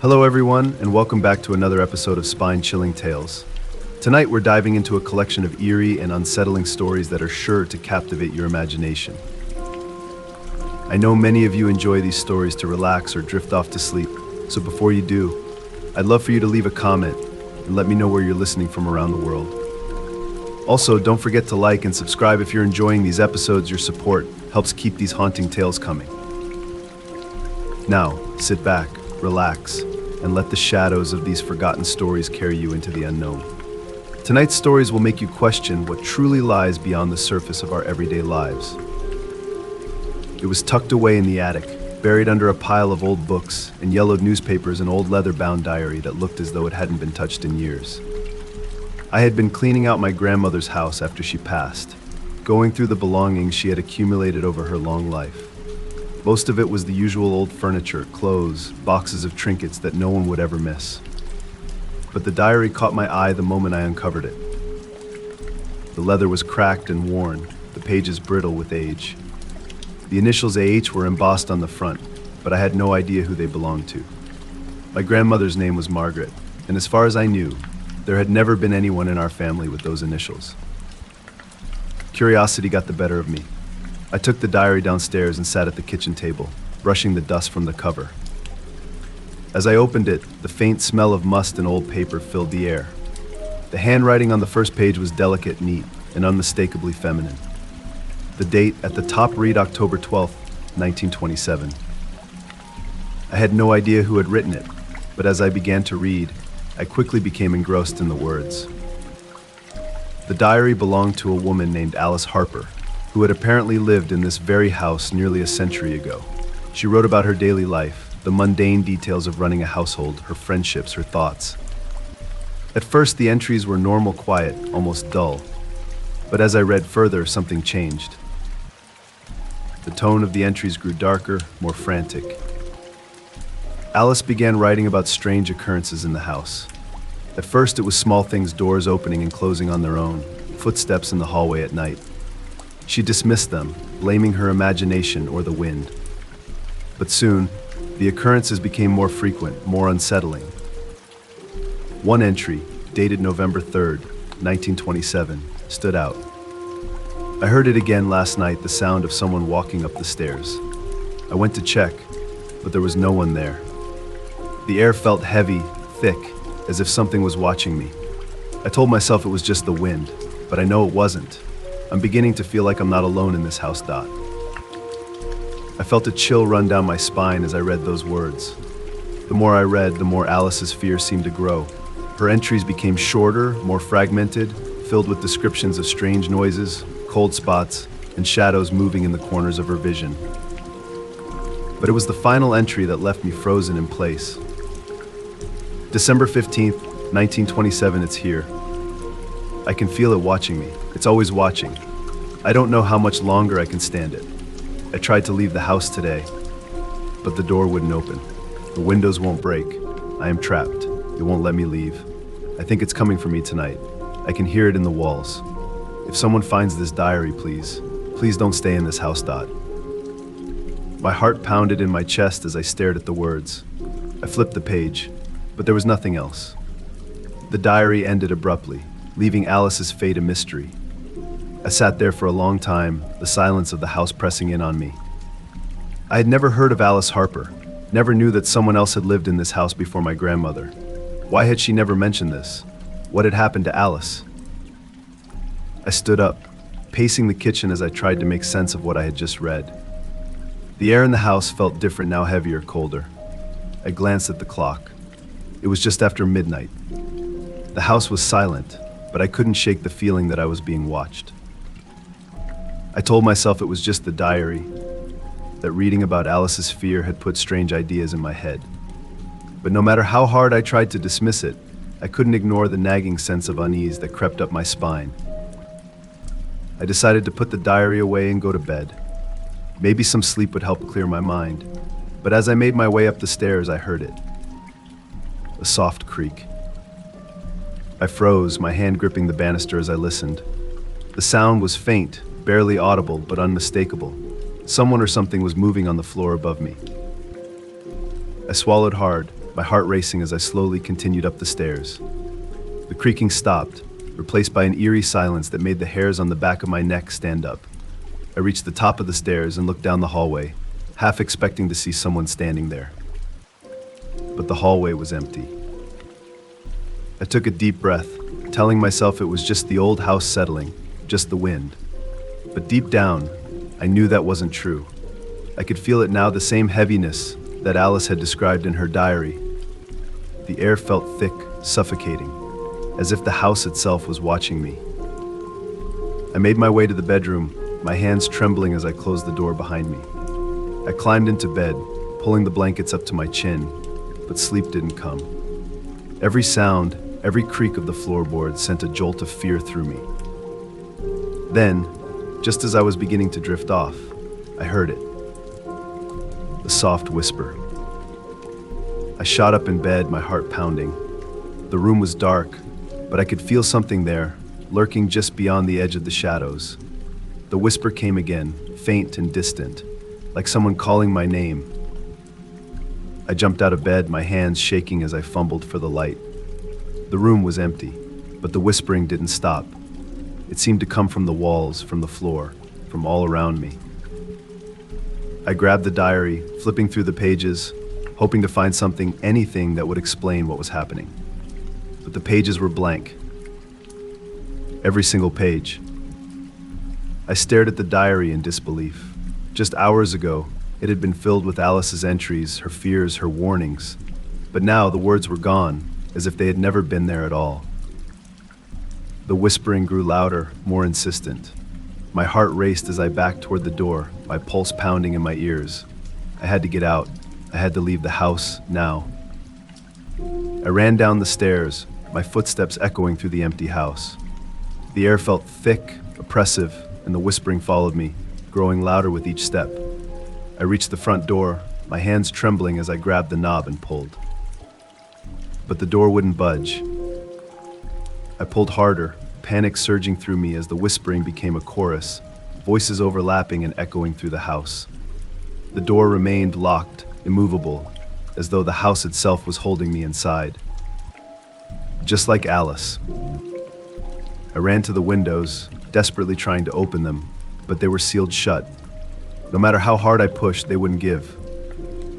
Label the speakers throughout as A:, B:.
A: Hello, everyone, and welcome back to another episode of Spine-Chilling Tales. Tonight, we're diving into a collection of eerie and unsettling stories that are sure to captivate your imagination. I know many of you enjoy these stories to relax or drift off to sleep, so before you do, I'd love for you to leave a comment and let me know where you're listening from around the world. Also, don't forget to like and subscribe if you're enjoying these episodes. Your support helps keep these haunting tales coming. Now, sit back, relax, and let the shadows of these forgotten stories carry you into the unknown. Tonight's stories will make you question what truly lies beyond the surface of our everyday lives. It was tucked away in the attic, buried under a pile of old books and yellowed newspapers, and old leather-bound diary that looked as though it hadn't been touched in years. I had been cleaning out my grandmother's house after she passed, going through the belongings she had accumulated over her long life. Most of it was the usual old furniture, clothes, boxes of trinkets that no one would ever miss. But the diary caught my eye the moment I uncovered it. The leather was cracked and worn, the pages brittle with age. The initials AH were embossed on the front, but I had no idea who they belonged to. My grandmother's name was Margaret, and as far as I knew, there had never been anyone in our family with those initials. Curiosity got the better of me. I took the diary downstairs and sat at the kitchen table, brushing the dust from the cover. As I opened it, the faint smell of must and old paper filled the air. The handwriting on the first page was delicate, neat, and unmistakably feminine. The date at the top read October 12th, 1927. I had no idea who had written it, but as I began to read, I quickly became engrossed in the words. The diary belonged to a woman named Alice Harper, who had apparently lived in this very house nearly a century ago. She wrote about her daily life, the mundane details of running a household, her friendships, her thoughts. At first, the entries were normal, quiet, almost dull. But as I read further, something changed. The tone of the entries grew darker, more frantic. Alice began writing about strange occurrences in the house. At first, it was small things, doors opening and closing on their own, footsteps in the hallway at night. She dismissed them, blaming her imagination or the wind. But soon, the occurrences became more frequent, more unsettling. One entry, dated November 3rd, 1927, stood out. I heard it again last night, the sound of someone walking up the stairs. I went to check, but there was no one there. The air felt heavy, thick, as if something was watching me. I told myself it was just the wind, but I know it wasn't. I'm beginning to feel like I'm not alone in this house. I felt a chill run down my spine as I read those words. The more I read, the more Alice's fear seemed to grow. Her entries became shorter, more fragmented, filled with descriptions of strange noises, cold spots, and shadows moving in the corners of her vision. But it was the final entry that left me frozen in place. December 15th, 1927, it's here. I can feel it watching me. It's always watching. I don't know how much longer I can stand it. I tried to leave the house today, but the door wouldn't open. The windows won't break. I am trapped. It won't let me leave. I think it's coming for me tonight. I can hear it in the walls. If someone finds this diary, please don't stay in this house. My heart pounded in my chest as I stared at the words. I flipped the page, but there was nothing else. The diary ended abruptly, leaving Alice's fate a mystery. I sat there for a long time, the silence of the house pressing in on me. I had never heard of Alice Harper, never knew that someone else had lived in this house before my grandmother. Why had she never mentioned this? What had happened to Alice? I stood up, pacing the kitchen as I tried to make sense of what I had just read. The air in the house felt different now, heavier, colder. I glanced at the clock. It was just after midnight. The house was silent, but I couldn't shake the feeling that I was being watched. I told myself it was just the diary, that reading about Alice's fear had put strange ideas in my head. But no matter how hard I tried to dismiss it, I couldn't ignore the nagging sense of unease that crept up my spine. I decided to put the diary away and go to bed. Maybe some sleep would help clear my mind, but as I made my way up the stairs, I heard it. A soft creak. I froze, my hand gripping the banister as I listened. The sound was faint, barely audible, but unmistakable. Someone or something was moving on the floor above me. I swallowed hard, my heart racing as I slowly continued up the stairs. The creaking stopped, replaced by an eerie silence that made the hairs on the back of my neck stand up. I reached the top of the stairs and looked down the hallway, half expecting to see someone standing there. But the hallway was empty. I took a deep breath, telling myself it was just the old house settling, just the wind. But deep down, I knew that wasn't true. I could feel it now, the same heaviness that Alice had described in her diary. The air felt thick, suffocating, as if the house itself was watching me. I made my way to the bedroom, my hands trembling as I closed the door behind me. I climbed into bed, pulling the blankets up to my chin, but sleep didn't come. Every sound, every creak of the floorboards sent a jolt of fear through me. Then, just as I was beginning to drift off, I heard it. A soft whisper. I shot up in bed, my heart pounding. The room was dark, but I could feel something there, lurking just beyond the edge of the shadows. The whisper came again, faint and distant, like someone calling my name. I jumped out of bed, my hands shaking as I fumbled for the light. The room was empty, but the whispering didn't stop. It seemed to come from the walls, from the floor, from all around me. I grabbed the diary, flipping through the pages, hoping to find something, anything that would explain what was happening. But the pages were blank. Every single page. I stared at the diary in disbelief. Just hours ago, it had been filled with Alice's entries, her fears, her warnings. But now the words were gone, as if they had never been there at all. The whispering grew louder, more insistent. My heart raced as I backed toward the door, my pulse pounding in my ears. I had to get out. I had to leave the house now. I ran down the stairs, my footsteps echoing through the empty house. The air felt thick, oppressive, and the whispering followed me, growing louder with each step. I reached the front door, my hands trembling as I grabbed the knob and pulled. But the door wouldn't budge. I pulled harder, panic surging through me as the whispering became a chorus, voices overlapping and echoing through the house. The door remained locked, immovable, as though the house itself was holding me inside. Just like Alice. I ran to the windows, desperately trying to open them, but they were sealed shut. No matter how hard I pushed, they wouldn't give.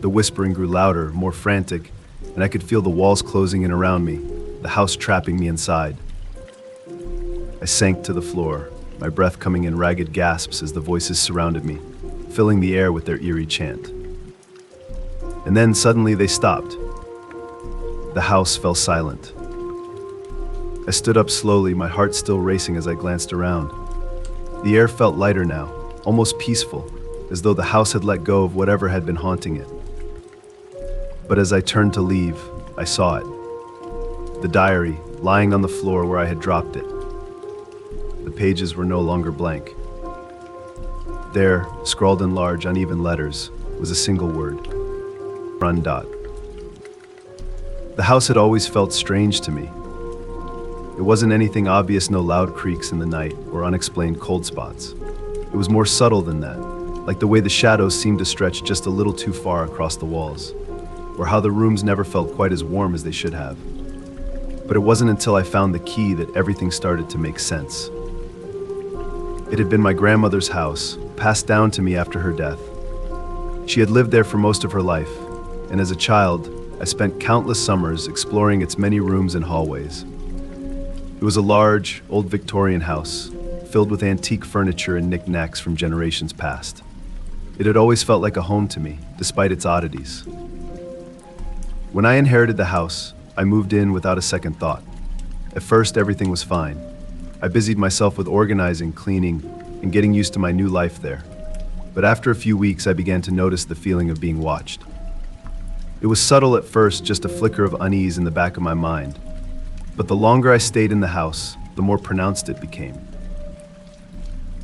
A: The whispering grew louder, more frantic, and I could feel the walls closing in around me, the house trapping me inside. I sank to the floor, my breath coming in ragged gasps as the voices surrounded me, filling the air with their eerie chant. And then suddenly they stopped. The house fell silent. I stood up slowly, my heart still racing as I glanced around. The air felt lighter now, almost peaceful, as though the house had let go of whatever had been haunting it. But as I turned to leave, I saw it. The diary, lying on the floor where I had dropped it. The pages were no longer blank. There, scrawled in large, uneven letters, was a single word. Run. The house had always felt strange to me. It wasn't anything obvious, no loud creaks in the night or unexplained cold spots. It was more subtle than that, like the way the shadows seemed to stretch just a little too far across the walls, or how the rooms never felt quite as warm as they should have. But it wasn't until I found the key that everything started to make sense. It had been my grandmother's house, passed down to me after her death. She had lived there for most of her life, and as a child, I spent countless summers exploring its many rooms and hallways. It was a large, old Victorian house, filled with antique furniture and knickknacks from generations past. It had always felt like a home to me, despite its oddities. When I inherited the house, I moved in without a second thought. At first, everything was fine. I busied myself with organizing, cleaning, and getting used to my new life there. But after a few weeks, I began to notice the feeling of being watched. It was subtle at first, just a flicker of unease in the back of my mind. But the longer I stayed in the house, the more pronounced it became.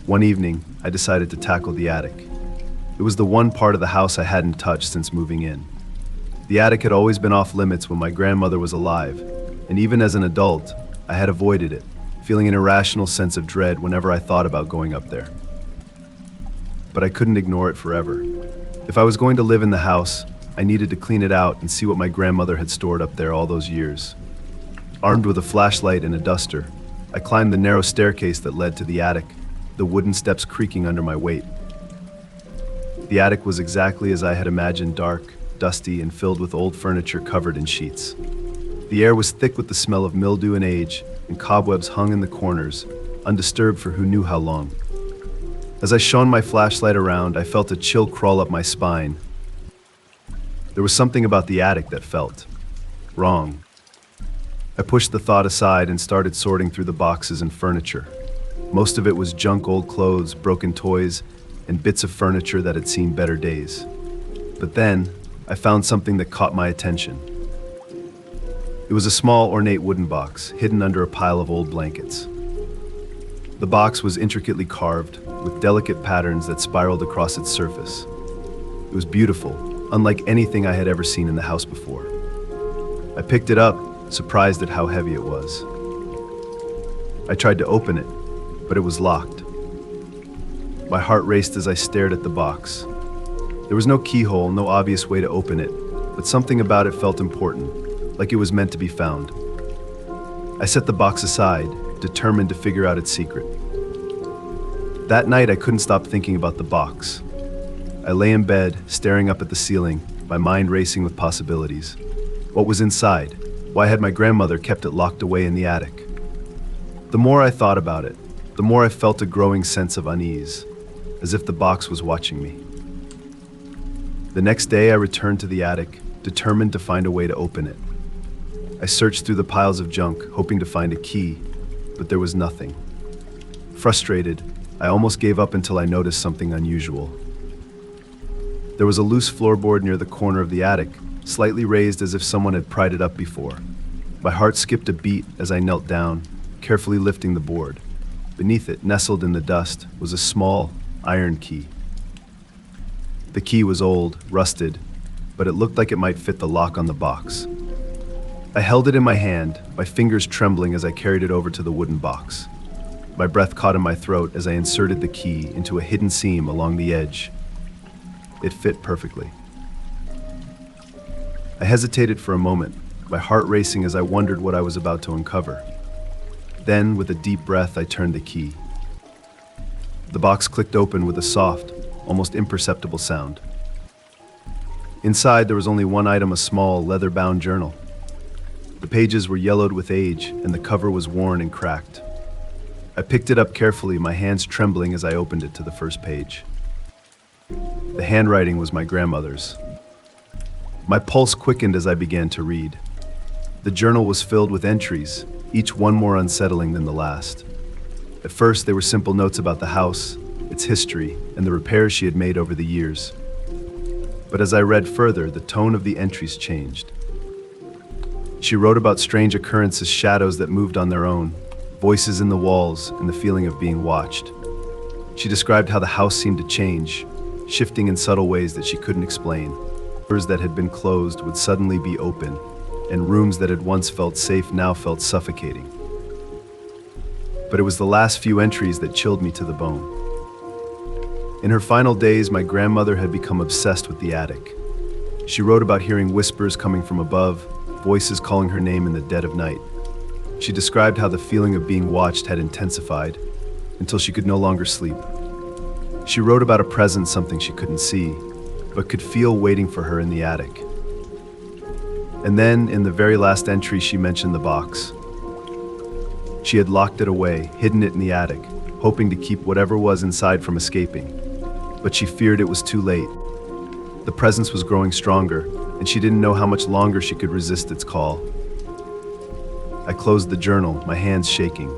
A: One evening, I decided to tackle the attic. It was the one part of the house I hadn't touched since moving in. The attic had always been off limits when my grandmother was alive, and even as an adult, I had avoided it, feeling an irrational sense of dread whenever I thought about going up there. But I couldn't ignore it forever. If I was going to live in the house, I needed to clean it out and see what my grandmother had stored up there all those years. Armed with a flashlight and a duster, I climbed the narrow staircase that led to the attic, the wooden steps creaking under my weight. The attic was exactly as I had imagined, dark, dusty, and filled with old furniture covered in sheets. The air was thick with the smell of mildew and age, and cobwebs hung in the corners, undisturbed for who knew how long. As I shone my flashlight around, I felt a chill crawl up my spine. There was something about the attic that felt wrong. I pushed the thought aside and started sorting through the boxes and furniture. Most of it was junk, old clothes, broken toys, and bits of furniture that had seen better days. But then, I found something that caught my attention. It was a small, ornate wooden box, hidden under a pile of old blankets. The box was intricately carved, with delicate patterns that spiraled across its surface. It was beautiful, unlike anything I had ever seen in the house before. I picked it up, surprised at how heavy it was. I tried to open it, but it was locked. My heart raced as I stared at the box. There was no keyhole, no obvious way to open it, but something about it felt important, like it was meant to be found. I set the box aside, determined to figure out its secret. That night, I couldn't stop thinking about the box. I lay in bed, staring up at the ceiling, my mind racing with possibilities. What was inside? Why had my grandmother kept it locked away in the attic? The more I thought about it, the more I felt a growing sense of unease, as if the box was watching me. The next day, I returned to the attic, determined to find a way to open it. I searched through the piles of junk, hoping to find a key, but there was nothing. Frustrated, I almost gave up until I noticed something unusual. There was a loose floorboard near the corner of the attic, slightly raised as if someone had pried it up before. My heart skipped a beat as I knelt down, carefully lifting the board. Beneath it, nestled in the dust, was a small, iron key. The key was old, rusted, but it looked like it might fit the lock on the box. I held it in my hand, my fingers trembling as I carried it over to the wooden box. My breath caught in my throat as I inserted the key into a hidden seam along the edge. It fit perfectly. I hesitated for a moment, my heart racing as I wondered what I was about to uncover. Then, with a deep breath, I turned the key. The box clicked open with a soft, almost imperceptible sound. Inside, there was only one item, a small, leather-bound journal. The pages were yellowed with age, and the cover was worn and cracked. I picked it up carefully, my hands trembling as I opened it to the first page. The handwriting was my grandmother's. My pulse quickened as I began to read. The journal was filled with entries, each one more unsettling than the last. At first, they were simple notes about the house, its history, and the repairs she had made over the years. But as I read further, the tone of the entries changed. She wrote about strange occurrences, shadows that moved on their own, voices in the walls, and the feeling of being watched. She described how the house seemed to change, shifting in subtle ways that she couldn't explain. Doors that had been closed would suddenly be open, and rooms that had once felt safe now felt suffocating. But it was the last few entries that chilled me to the bone. In her final days, my grandmother had become obsessed with the attic. She wrote about hearing whispers coming from above, voices calling her name in the dead of night. She described how the feeling of being watched had intensified until she could no longer sleep. She wrote about a presence, something she couldn't see, but could feel waiting for her in the attic. And then, in the very last entry, she mentioned the box. She had locked it away, hidden it in the attic, hoping to keep whatever was inside from escaping. But she feared it was too late. The presence was growing stronger, and she didn't know how much longer she could resist its call. I closed the journal, my hands shaking.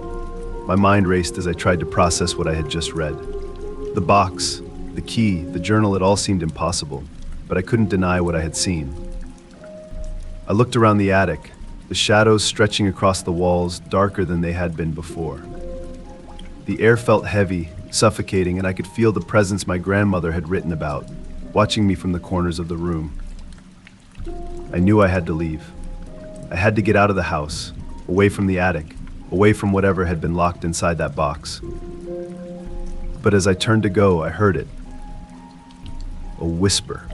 A: My mind raced as I tried to process what I had just read. The box, the key, the journal, it all seemed impossible, but I couldn't deny what I had seen. I looked around the attic, the shadows stretching across the walls, darker than they had been before. The air felt heavy, suffocating, and I could feel the presence my grandmother had written about, watching me from the corners of the room. I knew I had to leave. I had to get out of the house, away from the attic, away from whatever had been locked inside that box. But as I turned to go, I heard it. A whisper.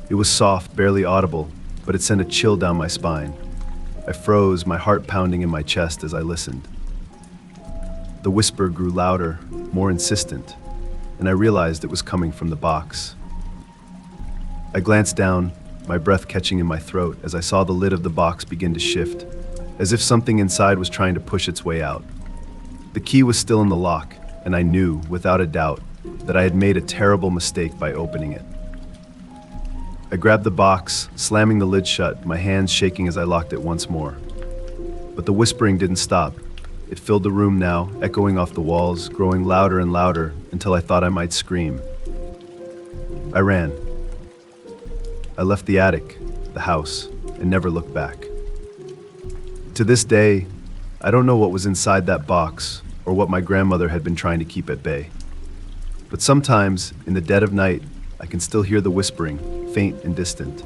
A: It was soft, barely audible, but it sent a chill down my spine. I froze, my heart pounding in my chest as I listened. The whisper grew louder, more insistent, and I realized it was coming from the box. I glanced down, my breath catching in my throat as I saw the lid of the box begin to shift, as if something inside was trying to push its way out. The key was still in the lock, and I knew, without a doubt, that I had made a terrible mistake by opening it. I grabbed the box, slamming the lid shut, my hands shaking as I locked it once more. But the whispering didn't stop. It filled the room now, echoing off the walls, growing louder and louder until I thought I might scream. I ran. I left the attic, the house, and never looked back. To this day, I don't know what was inside that box or what my grandmother had been trying to keep at bay. But sometimes, in the dead of night, I can still hear the whispering, faint and distant,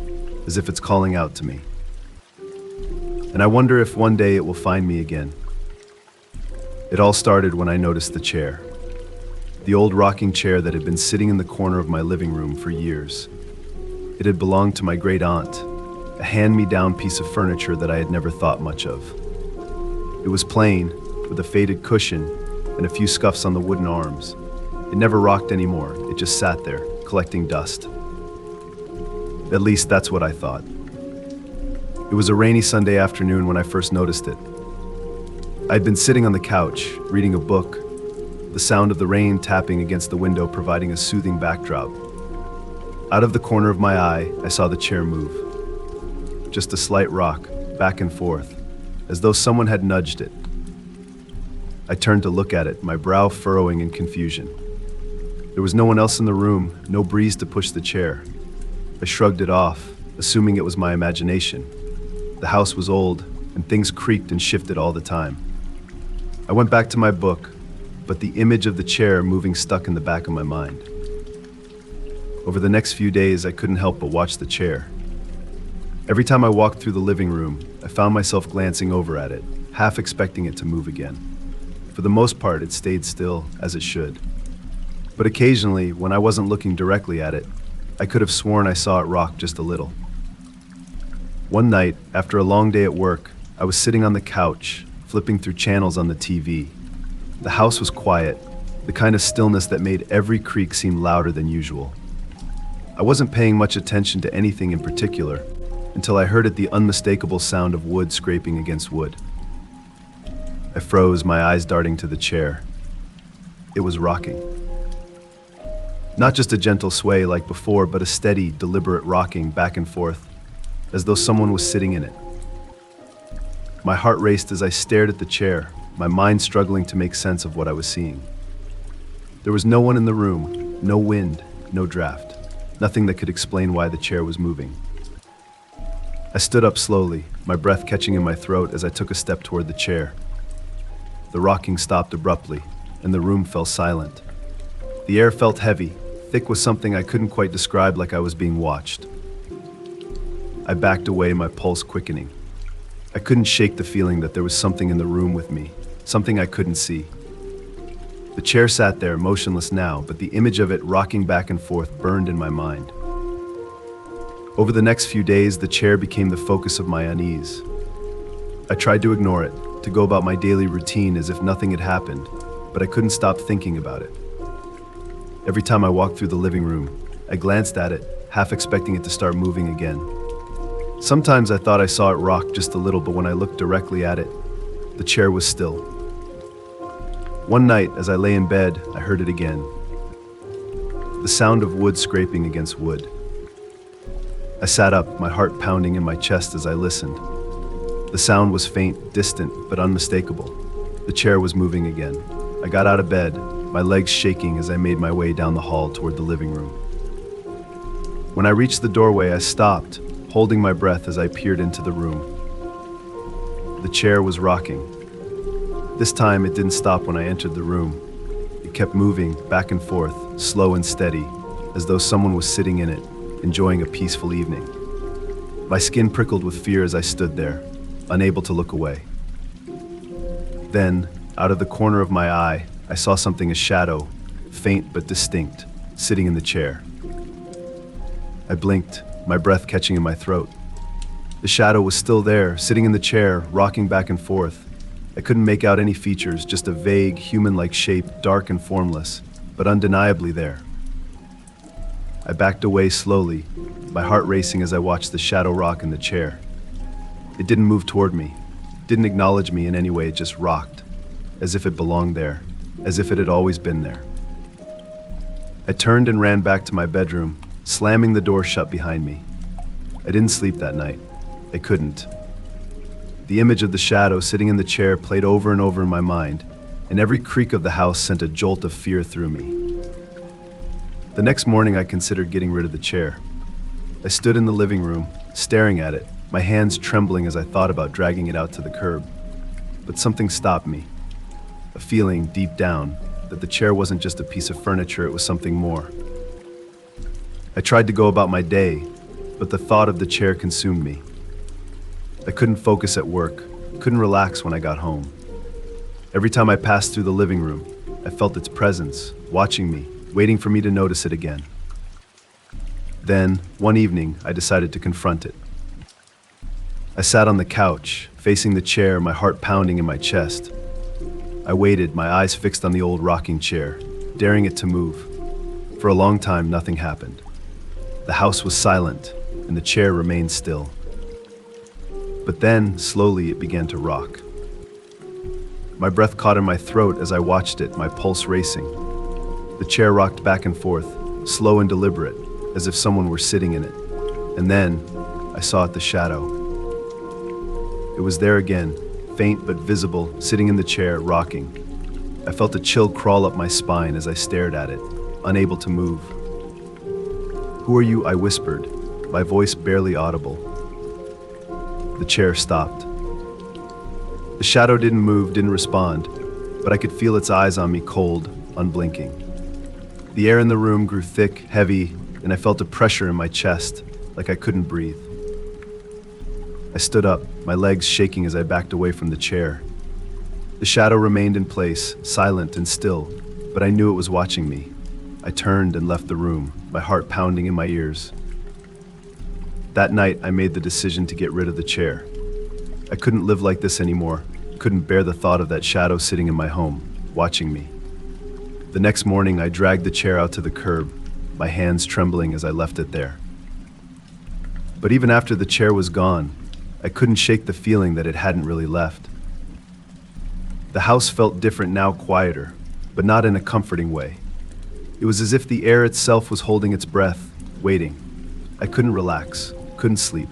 A: as if it's calling out to me. And I wonder if one day it will find me again. It all started when I noticed the chair. The old rocking chair that had been sitting in the corner of my living room for years. It had belonged to my great aunt, a hand-me-down piece of furniture that I had never thought much of. It was plain, with a faded cushion and a few scuffs on the wooden arms. It never rocked anymore, it just sat there, collecting dust. At least that's what I thought. It was a rainy Sunday afternoon when I first noticed it. I'd been sitting on the couch, reading a book, the sound of the rain tapping against the window providing a soothing backdrop. Out of the corner of my eye, I saw the chair move. Just a slight rock, back and forth, as though someone had nudged it. I turned to look at it, my brow furrowing in confusion. There was no one else in the room, no breeze to push the chair. I shrugged it off, assuming it was my imagination. The house was old, and things creaked and shifted all the time. I went back to my book, but the image of the chair moving stuck in the back of my mind. Over the next few days, I couldn't help but watch the chair. Every time I walked through the living room, I found myself glancing over at it, half expecting it to move again. For the most part, it stayed still, as it should. But occasionally, when I wasn't looking directly at it, I could have sworn I saw it rock just a little. One night, after a long day at work, I was sitting on the couch, flipping through channels on the TV. The house was quiet, the kind of stillness that made every creak seem louder than usual. I wasn't paying much attention to anything in particular until I heard the unmistakable sound of wood scraping against wood. I froze, my eyes darting to the chair. It was rocking. Not just a gentle sway like before, but a steady, deliberate rocking back and forth, as though someone was sitting in it. My heart raced as I stared at the chair, my mind struggling to make sense of what I was seeing. There was no one in the room, no wind, no draft, nothing that could explain why the chair was moving. I stood up slowly, my breath catching in my throat as I took a step toward the chair. The rocking stopped abruptly, and the room fell silent. The air felt heavy, thick with something I couldn't quite describe, like I was being watched. I backed away, my pulse quickening. I couldn't shake the feeling that there was something in the room with me, something I couldn't see. The chair sat there, motionless now, but the image of it rocking back and forth burned in my mind. Over the next few days, the chair became the focus of my unease. I tried to ignore it, to go about my daily routine as if nothing had happened, but I couldn't stop thinking about it. Every time I walked through the living room, I glanced at it, half expecting it to start moving again. Sometimes I thought I saw it rock just a little, but when I looked directly at it, the chair was still. One night, as I lay in bed, I heard it again. The sound of wood scraping against wood. I sat up, my heart pounding in my chest as I listened. The sound was faint, distant, but unmistakable. The chair was moving again. I got out of bed, my legs shaking as I made my way down the hall toward the living room. When I reached the doorway, I stopped, holding my breath as I peered into the room. The chair was rocking. This time it didn't stop when I entered the room. It kept moving back and forth, slow and steady, as though someone was sitting in it, enjoying a peaceful evening. My skin prickled with fear as I stood there, unable to look away. Then, out of the corner of my eye, I saw something, a shadow, faint but distinct, sitting in the chair. I blinked, my breath catching in my throat. The shadow was still there, sitting in the chair, rocking back and forth. I couldn't make out any features, just a vague, human-like shape, dark and formless, but undeniably there. I backed away slowly, my heart racing as I watched the shadow rock in the chair. It didn't move toward me, didn't acknowledge me in any way, it just rocked, as if it belonged there, as if it had always been there. I turned and ran back to my bedroom, slamming the door shut behind me. I didn't sleep that night. I couldn't. The image of the shadow sitting in the chair played over and over in my mind, and every creak of the house sent a jolt of fear through me. The next morning, I considered getting rid of the chair. I stood in the living room, staring at it, my hands trembling as I thought about dragging it out to the curb. But something stopped me. A feeling deep down that the chair wasn't just a piece of furniture, it was something more. I tried to go about my day, but the thought of the chair consumed me. I couldn't focus at work, couldn't relax when I got home. Every time I passed through the living room, I felt its presence, watching me, waiting for me to notice it again. Then, one evening, I decided to confront it. I sat on the couch, facing the chair, my heart pounding in my chest. I waited, my eyes fixed on the old rocking chair, daring it to move. For a long time, nothing happened. The house was silent, and the chair remained still. But then, slowly, it began to rock. My breath caught in my throat as I watched it, my pulse racing. The chair rocked back and forth, slow and deliberate, as if someone were sitting in it. And then, I saw it, the shadow. It was there again, faint but visible, sitting in the chair, rocking. I felt a chill crawl up my spine as I stared at it, unable to move. "Who are you?" I whispered, my voice barely audible. The chair stopped. The shadow didn't move, didn't respond, but I could feel its eyes on me, cold, unblinking. The air in the room grew thick, heavy, and I felt a pressure in my chest, like I couldn't breathe. I stood up, my legs shaking as I backed away from the chair. The shadow remained in place, silent and still, but I knew it was watching me. I turned and left the room, my heart pounding in my ears. That night, I made the decision to get rid of the chair. I couldn't live like this anymore, couldn't bear the thought of that shadow sitting in my home, watching me. The next morning, I dragged the chair out to the curb, my hands trembling as I left it there. But even after the chair was gone, I couldn't shake the feeling that it hadn't really left. The house felt different now, quieter, but not in a comforting way. It was as if the air itself was holding its breath, waiting. I couldn't relax, couldn't sleep.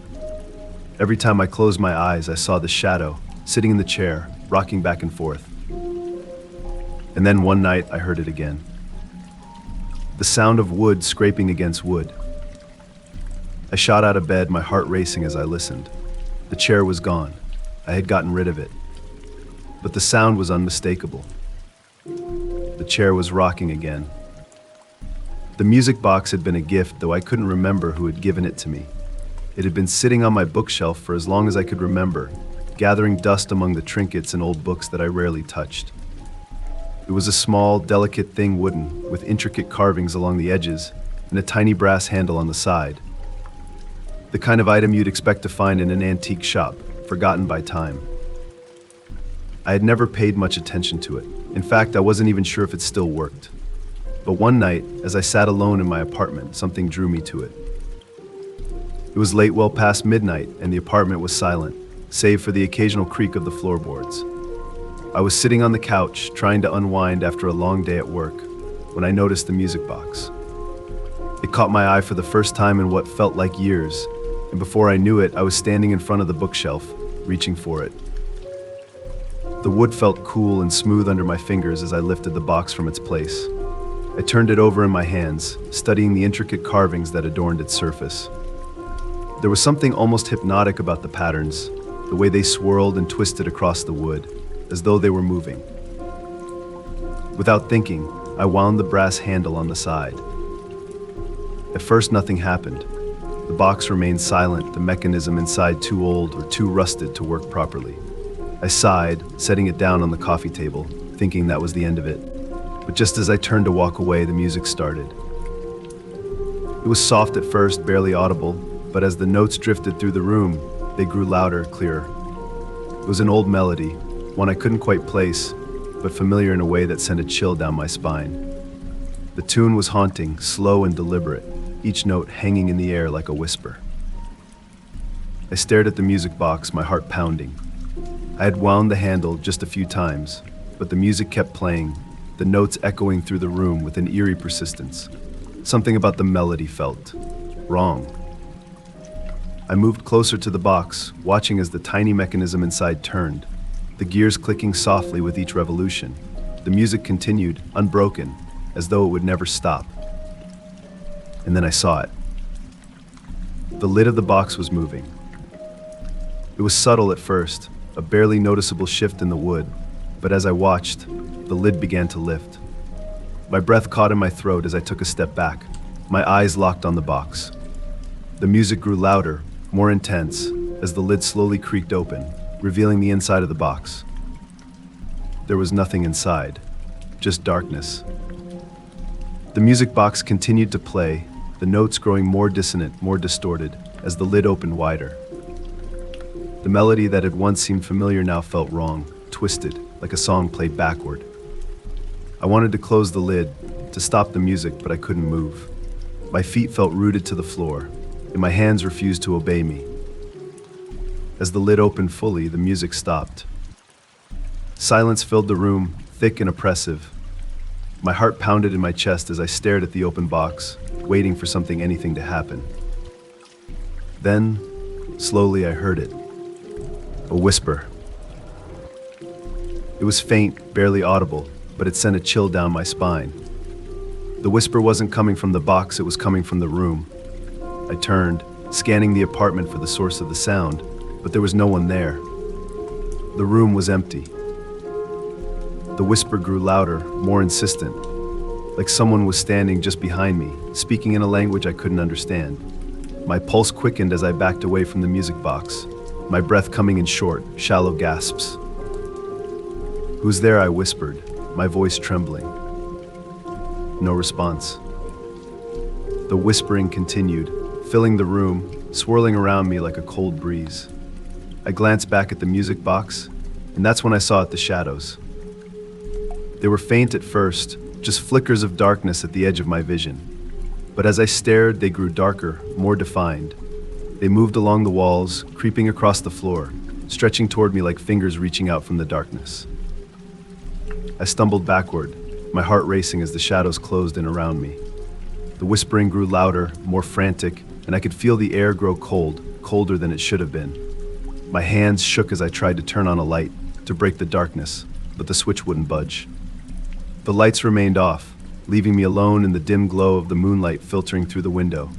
A: Every time I closed my eyes, I saw the shadow, sitting in the chair, rocking back and forth. And then one night, I heard it again. The sound of wood scraping against wood. I shot out of bed, my heart racing as I listened. The chair was gone. I had gotten rid of it. But the sound was unmistakable. The chair was rocking again. The music box had been a gift, though I couldn't remember who had given it to me. It had been sitting on my bookshelf for as long as I could remember, gathering dust among the trinkets and old books that I rarely touched. It was a small, delicate thing, wooden, with intricate carvings along the edges and a tiny brass handle on the side. The kind of item you'd expect to find in an antique shop, forgotten by time. I had never paid much attention to it. In fact, I wasn't even sure if it still worked. But one night, as I sat alone in my apartment, something drew me to it. It was late, well past midnight, and the apartment was silent, save for the occasional creak of the floorboards. I was sitting on the couch, trying to unwind after a long day at work, when I noticed the music box. It caught my eye for the first time in what felt like years, and before I knew it, I was standing in front of the bookshelf, reaching for it. The wood felt cool and smooth under my fingers as I lifted the box from its place. I turned it over in my hands, studying the intricate carvings that adorned its surface. There was something almost hypnotic about the patterns, the way they swirled and twisted across the wood, as though they were moving. Without thinking, I wound the brass handle on the side. At first, nothing happened. The box remained silent, the mechanism inside too old or too rusted to work properly. I sighed, setting it down on the coffee table, thinking that was the end of it. But just as I turned to walk away, the music started. It was soft at first, barely audible, but as the notes drifted through the room, they grew louder, clearer. It was an old melody, one I couldn't quite place, but familiar in a way that sent a chill down my spine. The tune was haunting, slow and deliberate, each note hanging in the air like a whisper. I stared at the music box, my heart pounding. I had wound the handle just a few times, but the music kept playing, the notes echoing through the room with an eerie persistence. Something about the melody felt wrong. I moved closer to the box, watching as the tiny mechanism inside turned, the gears clicking softly with each revolution. The music continued, unbroken, as though it would never stop. And then I saw it. The lid of the box was moving. It was subtle at first, a barely noticeable shift in the wood, but as I watched, the lid began to lift. My breath caught in my throat as I took a step back, my eyes locked on the box. The music grew louder, more intense, as the lid slowly creaked open, revealing the inside of the box. There was nothing inside, just darkness. The music box continued to play, the notes growing more dissonant, more distorted, as the lid opened wider. The melody that had once seemed familiar now felt wrong, twisted, like a song played backward. I wanted to close the lid, to stop the music, but I couldn't move. My feet felt rooted to the floor, and my hands refused to obey me. As the lid opened fully, the music stopped. Silence filled the room, thick and oppressive. My heart pounded in my chest as I stared at the open box, waiting for anything to happen. Then, slowly I heard it. A whisper. It was faint, barely audible, but it sent a chill down my spine. The whisper wasn't coming from the box, it was coming from the room. I turned, scanning the apartment for the source of the sound, but there was no one there. The room was empty. The whisper grew louder, more insistent, like someone was standing just behind me, speaking in a language I couldn't understand. My pulse quickened as I backed away from the music box, my breath coming in short, shallow gasps. "Who's there?" I whispered, my voice trembling. No response. The whispering continued, filling the room, swirling around me like a cold breeze. I glanced back at the music box, and that's when I saw the shadows. They were faint at first, just flickers of darkness at the edge of my vision. But as I stared, they grew darker, more defined. They moved along the walls, creeping across the floor, stretching toward me like fingers reaching out from the darkness. I stumbled backward, my heart racing as the shadows closed in around me. The whispering grew louder, more frantic, and I could feel the air grow cold, colder than it should have been. My hands shook as I tried to turn on a light, to break the darkness, but the switch wouldn't budge. The lights remained off, leaving me alone in the dim glow of the moonlight filtering through the window.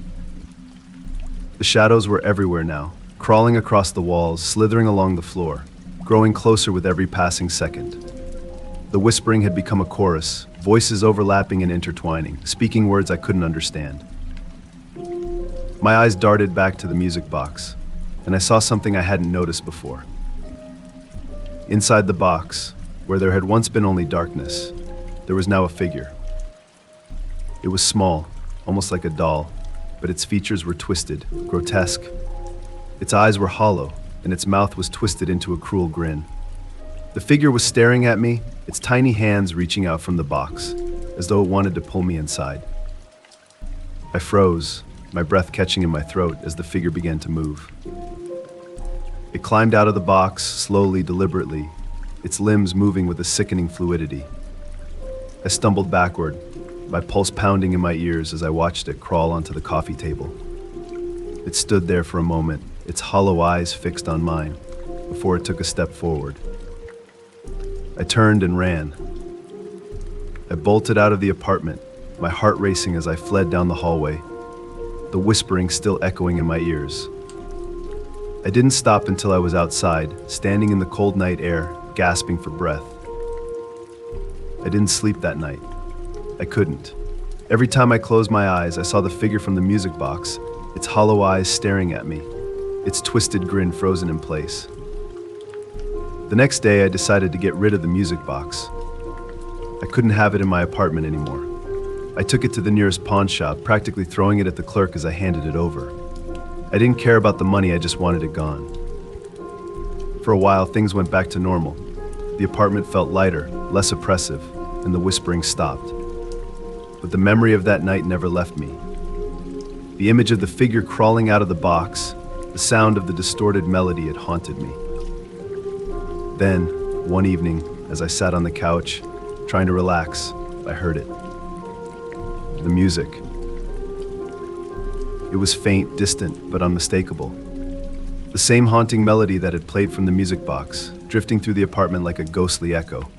A: The shadows were everywhere now, crawling across the walls, slithering along the floor, growing closer with every passing second. The whispering had become a chorus, voices overlapping and intertwining, speaking words I couldn't understand. My eyes darted back to the music box, and I saw something I hadn't noticed before. Inside the box, where there had once been only darkness, there was now a figure. It was small, almost like a doll, but its features were twisted, grotesque. Its eyes were hollow, and its mouth was twisted into a cruel grin. The figure was staring at me, its tiny hands reaching out from the box, as though it wanted to pull me inside. I froze, my breath catching in my throat as the figure began to move. It climbed out of the box, slowly, deliberately, its limbs moving with a sickening fluidity. I stumbled backward, my pulse pounding in my ears as I watched it crawl onto the coffee table. It stood there for a moment, its hollow eyes fixed on mine, before it took a step forward. I turned and ran. I bolted out of the apartment, my heart racing as I fled down the hallway, the whispering still echoing in my ears. I didn't stop until I was outside, standing in the cold night air, gasping for breath. I didn't sleep that night. I couldn't. Every time I closed my eyes, I saw the figure from the music box, its hollow eyes staring at me, its twisted grin frozen in place. The next day, I decided to get rid of the music box. I couldn't have it in my apartment anymore. I took it to the nearest pawn shop, practically throwing it at the clerk as I handed it over. I didn't care about the money, I just wanted it gone. For a while, things went back to normal. The apartment felt lighter, less oppressive, and the whispering stopped. But the memory of that night never left me. The image of the figure crawling out of the box, the sound of the distorted melody, it haunted me. Then, one evening, as I sat on the couch, trying to relax, I heard it. The music. It was faint, distant, but unmistakable. The same haunting melody that had played from the music box, drifting through the apartment like a ghostly echo.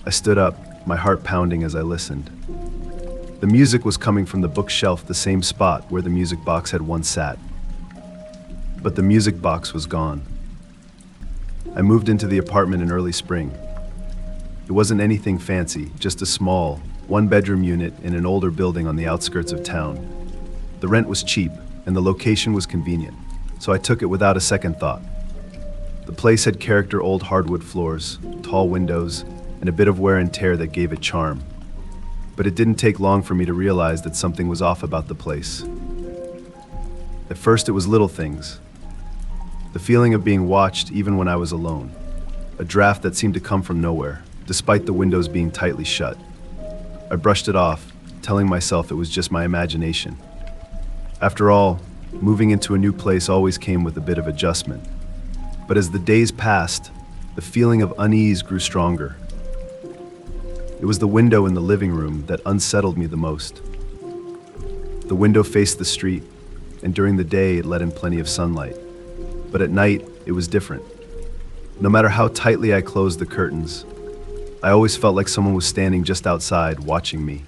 A: I stood up, my heart pounding as I listened. The music was coming from the bookshelf, the same spot where the music box had once sat. But the music box was gone. I moved into the apartment in early spring. It wasn't anything fancy, just a small, one-bedroom unit in an older building on the outskirts of town. The rent was cheap, and the location was convenient, so I took it without a second thought. The place had character: old hardwood floors, tall windows, and a bit of wear and tear that gave it charm. But it didn't take long for me to realize that something was off about the place. At first, it was little things. The feeling of being watched even when I was alone. A draft that seemed to come from nowhere, despite the windows being tightly shut. I brushed it off, telling myself it was just my imagination. After all, moving into a new place always came with a bit of adjustment. But as the days passed, the feeling of unease grew stronger. It was the window in the living room that unsettled me the most. The window faced the street, and during the day it let in plenty of sunlight. But at night, it was different. No matter how tightly I closed the curtains, I always felt like someone was standing just outside, watching me.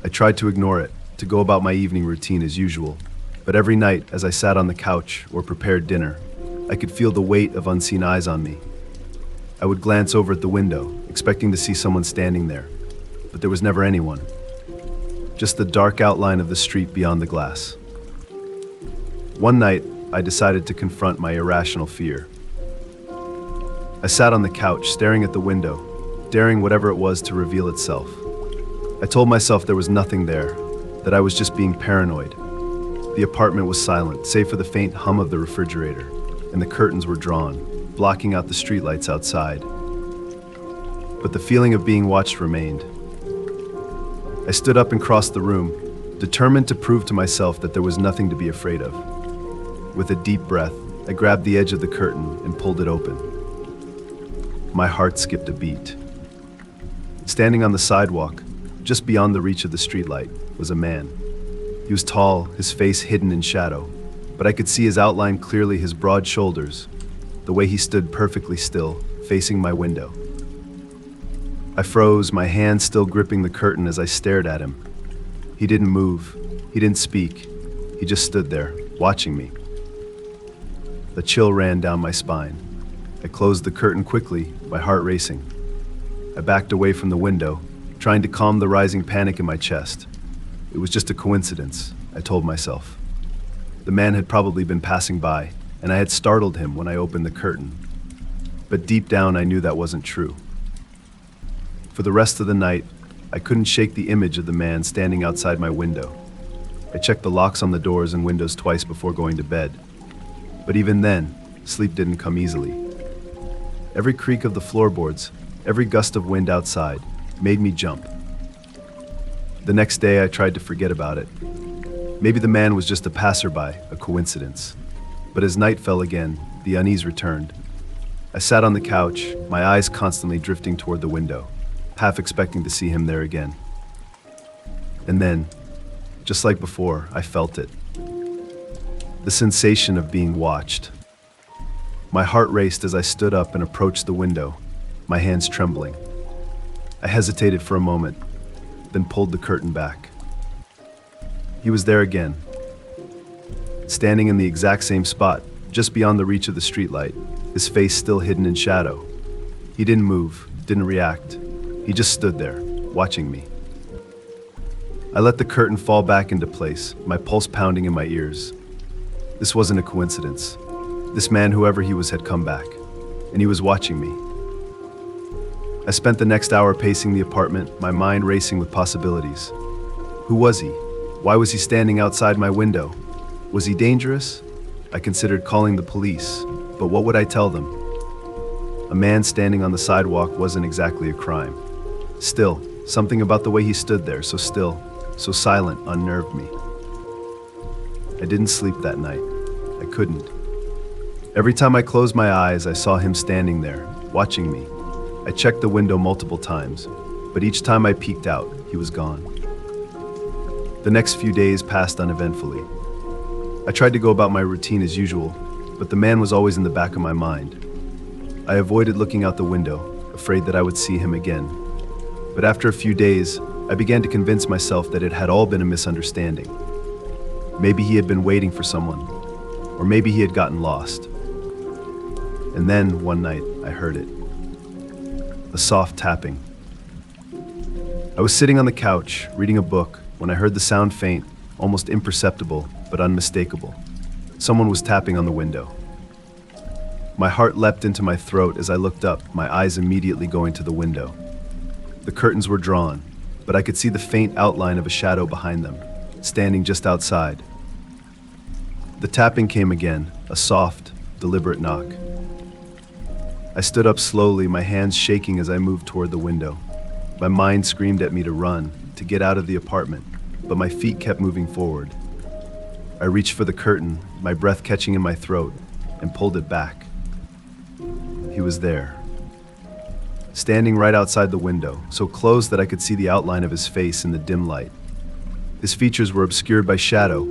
A: I tried to ignore it, to go about my evening routine as usual, but every night as I sat on the couch or prepared dinner, I could feel the weight of unseen eyes on me. I would glance over at the window, expecting to see someone standing there, but there was never anyone. Just the dark outline of the street beyond the glass. One night, I decided to confront my irrational fear. I sat on the couch, staring at the window, daring whatever it was to reveal itself. I told myself there was nothing there, that I was just being paranoid. The apartment was silent, save for the faint hum of the refrigerator, and the curtains were drawn, blocking out the streetlights outside. But the feeling of being watched remained. I stood up and crossed the room, determined to prove to myself that there was nothing to be afraid of. With a deep breath, I grabbed the edge of the curtain and pulled it open. My heart skipped a beat. Standing on the sidewalk, just beyond the reach of the streetlight, was a man. He was tall, his face hidden in shadow, but I could see his outline clearly, his broad shoulders, the way he stood perfectly still, facing my window. I froze, my hand still gripping the curtain as I stared at him. He didn't move, he didn't speak, he just stood there, watching me. A chill ran down my spine. I closed the curtain quickly, my heart racing. I backed away from the window, trying to calm the rising panic in my chest. It was just a coincidence, I told myself. The man had probably been passing by, and I had startled him when I opened the curtain. But deep down, I knew that wasn't true. For the rest of the night, I couldn't shake the image of the man standing outside my window. I checked the locks on the doors and windows twice before going to bed. But even then, sleep didn't come easily. Every creak of the floorboards, every gust of wind outside, made me jump. The next day, I tried to forget about it. Maybe the man was just a passerby, a coincidence. But as night fell again, the unease returned. I sat on the couch, my eyes constantly drifting toward the window, half expecting to see him there again. And then, just like before, I felt it. The sensation of being watched. My heart raced as I stood up and approached the window, my hands trembling. I hesitated for a moment, then pulled the curtain back. He was there again, standing in the exact same spot, just beyond the reach of the streetlight, his face still hidden in shadow. He didn't move, didn't react. He just stood there, watching me. I let the curtain fall back into place, my pulse pounding in my ears. This wasn't a coincidence. This man, whoever he was, had come back, and he was watching me. I spent the next hour pacing the apartment, my mind racing with possibilities. Who was he? Why was he standing outside my window? Was he dangerous? I considered calling the police, but what would I tell them? A man standing on the sidewalk wasn't exactly a crime. Still, something about the way he stood there, so still, so silent, unnerved me. I didn't sleep that night. I couldn't. Every time I closed my eyes, I saw him standing there, watching me. I checked the window multiple times, but each time I peeked out, he was gone. The next few days passed uneventfully. I tried to go about my routine as usual, but the man was always in the back of my mind. I avoided looking out the window, afraid that I would see him again. But after a few days, I began to convince myself that it had all been a misunderstanding. Maybe he had been waiting for someone, or maybe he had gotten lost. And then, one night, I heard it. A soft tapping. I was sitting on the couch, reading a book, when I heard the sound faint, almost imperceptible, but unmistakable. Someone was tapping on the window. My heart leapt into my throat as I looked up, my eyes immediately going to the window. The curtains were drawn, but I could see the faint outline of a shadow behind them, standing just outside. The tapping came again, a soft, deliberate knock. I stood up slowly, my hands shaking as I moved toward the window. My mind screamed at me to run, to get out of the apartment, but my feet kept moving forward. I reached for the curtain, my breath catching in my throat, and pulled it back. He was there, standing right outside the window, so close that I could see the outline of his face in the dim light. His features were obscured by shadow,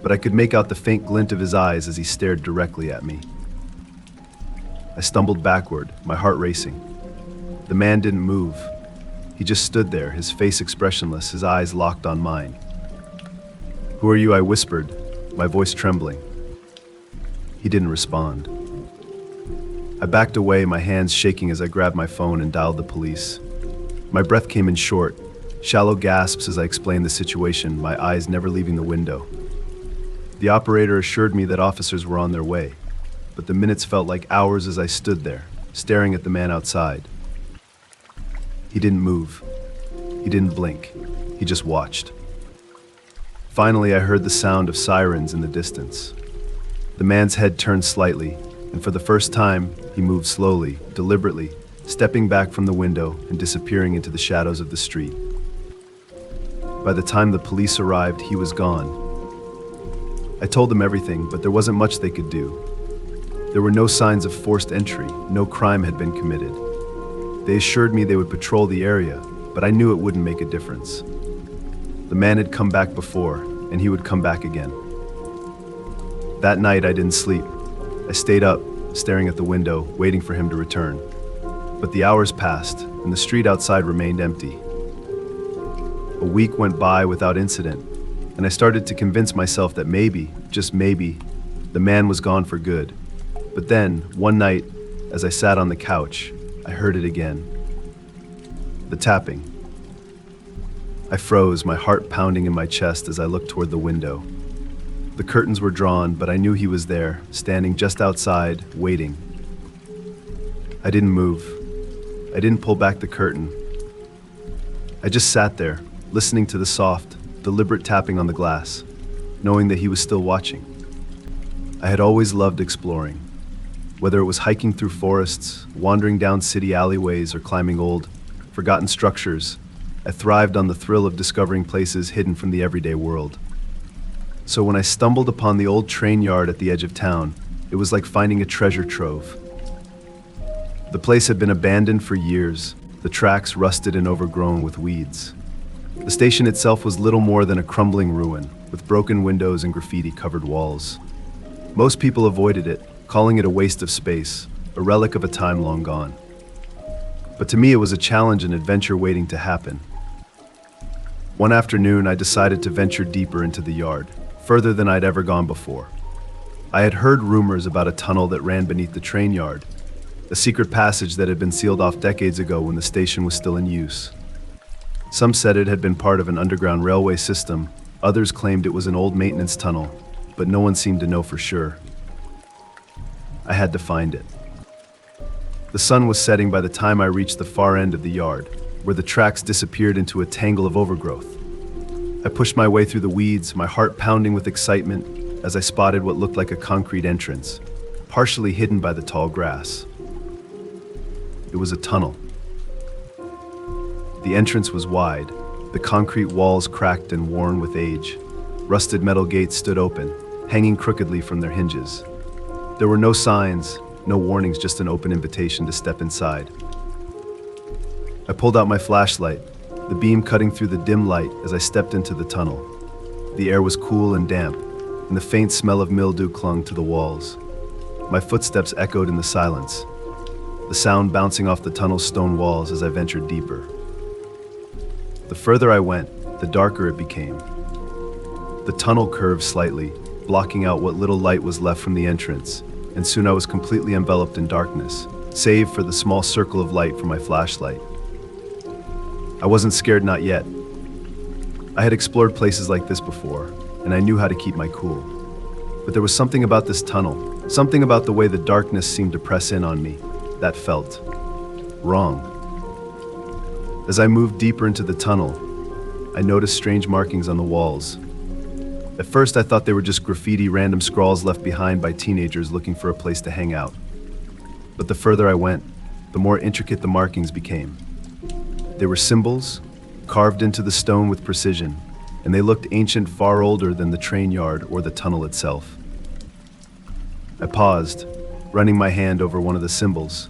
A: but I could make out the faint glint of his eyes as he stared directly at me. I stumbled backward, my heart racing. The man didn't move. He just stood there, his face expressionless, his eyes locked on mine. "Who are you?" I whispered, my voice trembling. He didn't respond. I backed away, my hands shaking as I grabbed my phone and dialed the police. My breath came in short, shallow gasps as I explained the situation, my eyes never leaving the window. The operator assured me that officers were on their way, but the minutes felt like hours as I stood there, staring at the man outside. He didn't move. He didn't blink. He just watched. Finally, I heard the sound of sirens in the distance. The man's head turned slightly, and for the first time, he moved slowly, deliberately, stepping back from the window and disappearing into the shadows of the street. By the time the police arrived, he was gone. I told them everything, but there wasn't much they could do. There were no signs of forced entry, no crime had been committed. They assured me they would patrol the area, but I knew it wouldn't make a difference. The man had come back before, and he would come back again. That night, I didn't sleep. I stayed up, staring at the window, waiting for him to return. But the hours passed, and the street outside remained empty. A week went by without incident, and I started to convince myself that maybe, just maybe, the man was gone for good. But then, one night, as I sat on the couch, I heard it again. The tapping. I froze, my heart pounding in my chest as I looked toward the window. The curtains were drawn, but I knew he was there, standing just outside, waiting. I didn't move. I didn't pull back the curtain. I just sat there, listening to the soft, deliberate tapping on the glass, knowing that he was still watching. I had always loved exploring. Whether it was hiking through forests, wandering down city alleyways, or climbing old, forgotten structures, I thrived on the thrill of discovering places hidden from the everyday world. So when I stumbled upon the old train yard at the edge of town, it was like finding a treasure trove. The place had been abandoned for years, the tracks rusted and overgrown with weeds. The station itself was little more than a crumbling ruin, with broken windows and graffiti-covered walls. Most people avoided it, calling it a waste of space, a relic of a time long gone. But to me, it was a challenge and adventure waiting to happen. One afternoon, I decided to venture deeper into the yard, further than I'd ever gone before. I had heard rumors about a tunnel that ran beneath the train yard, a secret passage that had been sealed off decades ago when the station was still in use. Some said it had been part of an underground railway system, others claimed it was an old maintenance tunnel, but no one seemed to know for sure. I had to find it. The sun was setting by the time I reached the far end of the yard, where the tracks disappeared into a tangle of overgrowth. I pushed my way through the weeds, my heart pounding with excitement as I spotted what looked like a concrete entrance, partially hidden by the tall grass. It was a tunnel. The entrance was wide, the concrete walls cracked and worn with age. Rusted metal gates stood open, hanging crookedly from their hinges. There were no signs, no warnings, just an open invitation to step inside. I pulled out my flashlight, the beam cutting through the dim light as I stepped into the tunnel. The air was cool and damp, and the faint smell of mildew clung to the walls. My footsteps echoed in the silence, the sound bouncing off the tunnel's stone walls as I ventured deeper. The further I went, the darker it became. The tunnel curved slightly, blocking out what little light was left from the entrance, and soon I was completely enveloped in darkness, save for the small circle of light from my flashlight. I wasn't scared, not yet. I had explored places like this before, and I knew how to keep my cool. But there was something about this tunnel, something about the way the darkness seemed to press in on me, that felt wrong. As I moved deeper into the tunnel, I noticed strange markings on the walls. At first, I thought they were just graffiti, random scrawls left behind by teenagers looking for a place to hang out. But the further I went, the more intricate the markings became. They were symbols, carved into the stone with precision, and they looked ancient, far older than the train yard or the tunnel itself. I paused, running my hand over one of the symbols.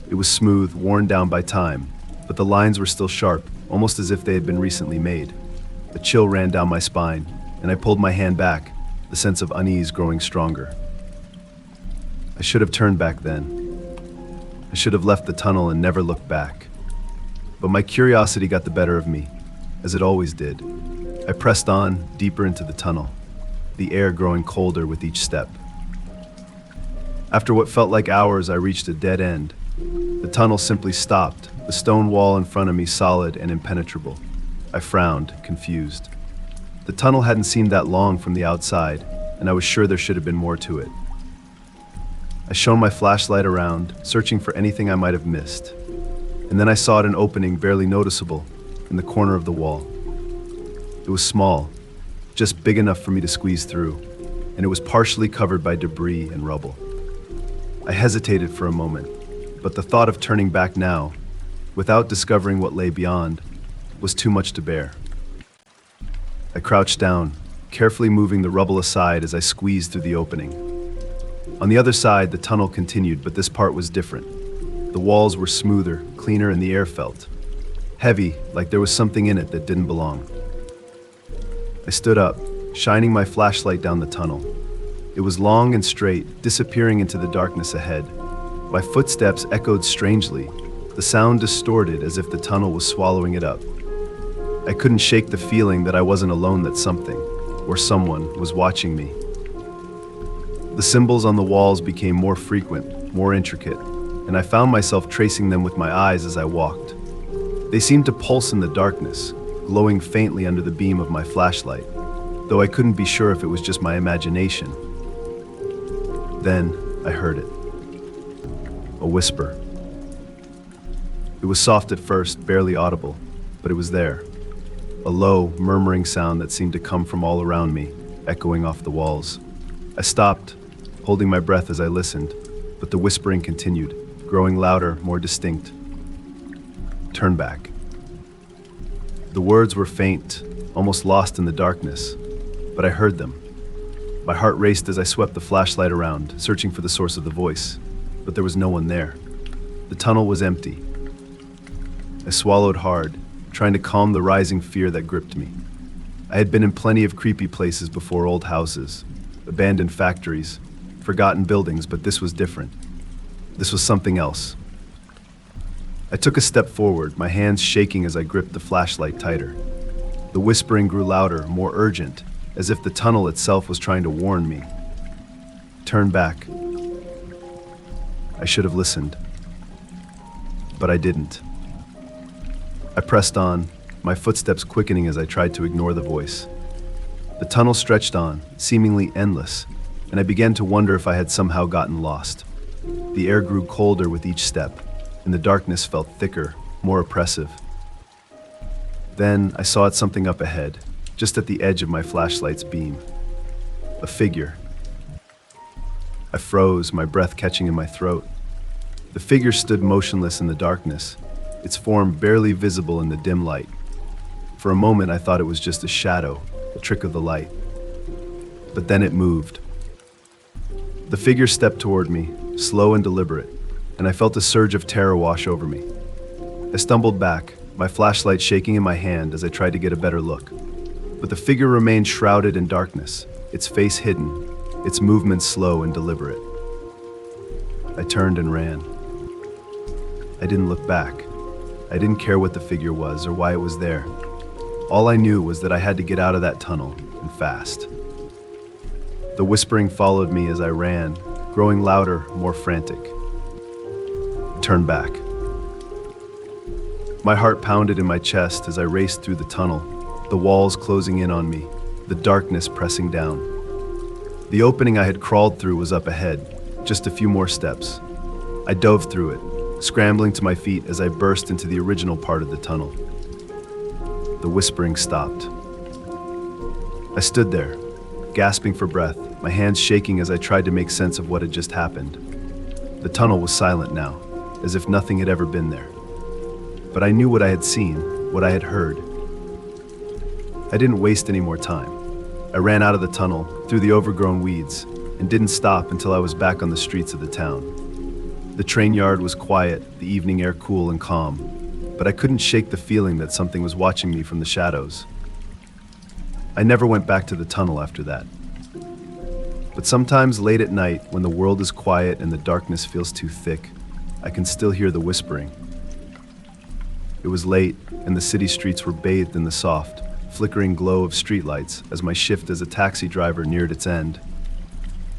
A: It was smooth, worn down by time, but the lines were still sharp, almost as if they had been recently made. A chill ran down my spine, and I pulled my hand back, the sense of unease growing stronger. I should have turned back then. I should have left the tunnel and never looked back. But my curiosity got the better of me, as it always did. I pressed on, deeper into the tunnel, the air growing colder with each step. After what felt like hours, I reached a dead end. The tunnel simply stopped, the stone wall in front of me solid and impenetrable. I frowned, confused. The tunnel hadn't seemed that long from the outside, and I was sure there should have been more to it. I shone my flashlight around, searching for anything I might have missed. And then I saw an opening barely noticeable in the corner of the wall. It was small, just big enough for me to squeeze through, and it was partially covered by debris and rubble. I hesitated for a moment, but the thought of turning back now, without discovering what lay beyond, was too much to bear. I crouched down, carefully moving the rubble aside as I squeezed through the opening. On the other side, the tunnel continued, but this part was different. The walls were smoother, cleaner, and the air felt heavy, like there was something in it that didn't belong. I stood up, shining my flashlight down the tunnel. It was long and straight, disappearing into the darkness ahead. My footsteps echoed strangely, the sound distorted as if the tunnel was swallowing it up. I couldn't shake the feeling that I wasn't alone, that something, or someone, was watching me. The symbols on the walls became more frequent, more intricate, and I found myself tracing them with my eyes as I walked. They seemed to pulse in the darkness, glowing faintly under the beam of my flashlight, though I couldn't be sure if it was just my imagination. Then I heard it. A whisper. It was soft at first, barely audible, but it was there. A low, murmuring sound that seemed to come from all around me, echoing off the walls. I stopped, holding my breath as I listened, but the whispering continued, growing louder, more distinct. Turn back. The words were faint, almost lost in the darkness, but I heard them. My heart raced as I swept the flashlight around, searching for the source of the voice, but there was no one there. The tunnel was empty. I swallowed hard, trying to calm the rising fear that gripped me. I had been in plenty of creepy places before: old houses, abandoned factories, forgotten buildings, but this was different. This was something else. I took a step forward, my hands shaking as I gripped the flashlight tighter. The whispering grew louder, more urgent, as if the tunnel itself was trying to warn me. Turn back. I should have listened, but I didn't. I pressed on, my footsteps quickening as I tried to ignore the voice. The tunnel stretched on, seemingly endless, and I began to wonder if I had somehow gotten lost. The air grew colder with each step, and the darkness felt thicker, more oppressive. Then I saw something up ahead, just at the edge of my flashlight's beam. A figure. I froze, my breath catching in my throat. The figure stood motionless in the darkness, its form barely visible in the dim light. For a moment, I thought it was just a shadow, a trick of the light. But then it moved. The figure stepped toward me, slow and deliberate, and I felt a surge of terror wash over me. I stumbled back, my flashlight shaking in my hand as I tried to get a better look. But the figure remained shrouded in darkness, its face hidden, its movements slow and deliberate. I turned and ran. I didn't look back. I didn't care what the figure was or why it was there. All I knew was that I had to get out of that tunnel, and fast. The whispering followed me as I ran, growing louder, more frantic. I turned back. My heart pounded in my chest as I raced through the tunnel, the walls closing in on me, the darkness pressing down. The opening I had crawled through was up ahead, just a few more steps. I dove through it, scrambling to my feet as I burst into the original part of the tunnel. The whispering stopped. I stood there, gasping for breath, my hands shaking as I tried to make sense of what had just happened. The tunnel was silent now, as if nothing had ever been there. But I knew what I had seen, what I had heard. I didn't waste any more time. I ran out of the tunnel, through the overgrown weeds, and didn't stop until I was back on the streets of the town. The train yard was quiet, the evening air cool and calm, but I couldn't shake the feeling that something was watching me from the shadows. I never went back to the tunnel after that. But sometimes late at night, when the world is quiet and the darkness feels too thick, I can still hear the whispering. It was late, and the city streets were bathed in the soft, flickering glow of streetlights as my shift as a taxi driver neared its end.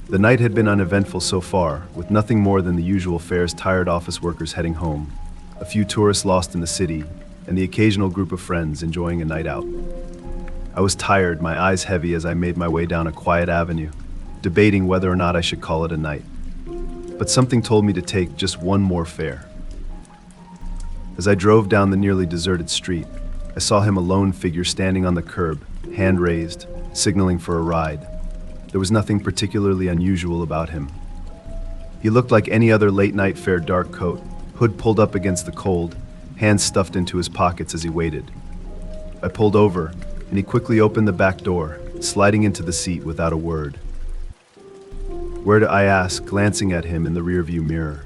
A: The night had been uneventful so far, with nothing more than the usual fare's tired office workers heading home, a few tourists lost in the city, and the occasional group of friends enjoying a night out. I was tired, my eyes heavy as I made my way down a quiet avenue, debating whether or not I should call it a night. But something told me to take just one more fare. As I drove down the nearly deserted street, I saw him a lone figure standing on the curb, hand raised, signaling for a ride. There was nothing particularly unusual about him. He looked like any other late-night fare dark coat, hood pulled up against the cold, hands stuffed into his pockets as he waited. I pulled over, and he quickly opened the back door, sliding into the seat without a word. Where did I ask, glancing at him in the rearview mirror?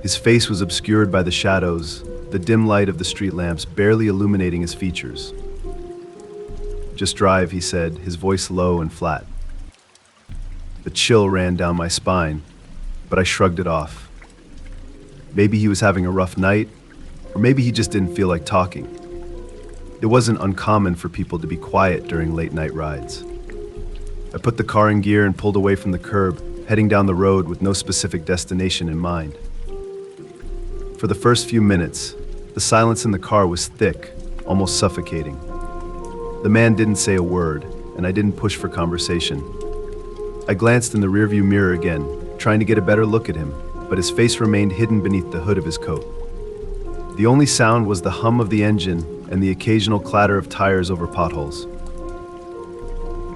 A: His face was obscured by the shadows, the dim light of the street lamps barely illuminating his features. "Just drive," he said, his voice low and flat. The chill ran down my spine, but I shrugged it off. Maybe he was having a rough night, or maybe he just didn't feel like talking. It wasn't uncommon for people to be quiet during late-night rides. I put the car in gear and pulled away from the curb, heading down the road with no specific destination in mind. For the first few minutes, the silence in the car was thick, almost suffocating. The man didn't say a word, and I didn't push for conversation. I glanced in the rearview mirror again, trying to get a better look at him, but his face remained hidden beneath the hood of his coat. The only sound was the hum of the engine and the occasional clatter of tires over potholes.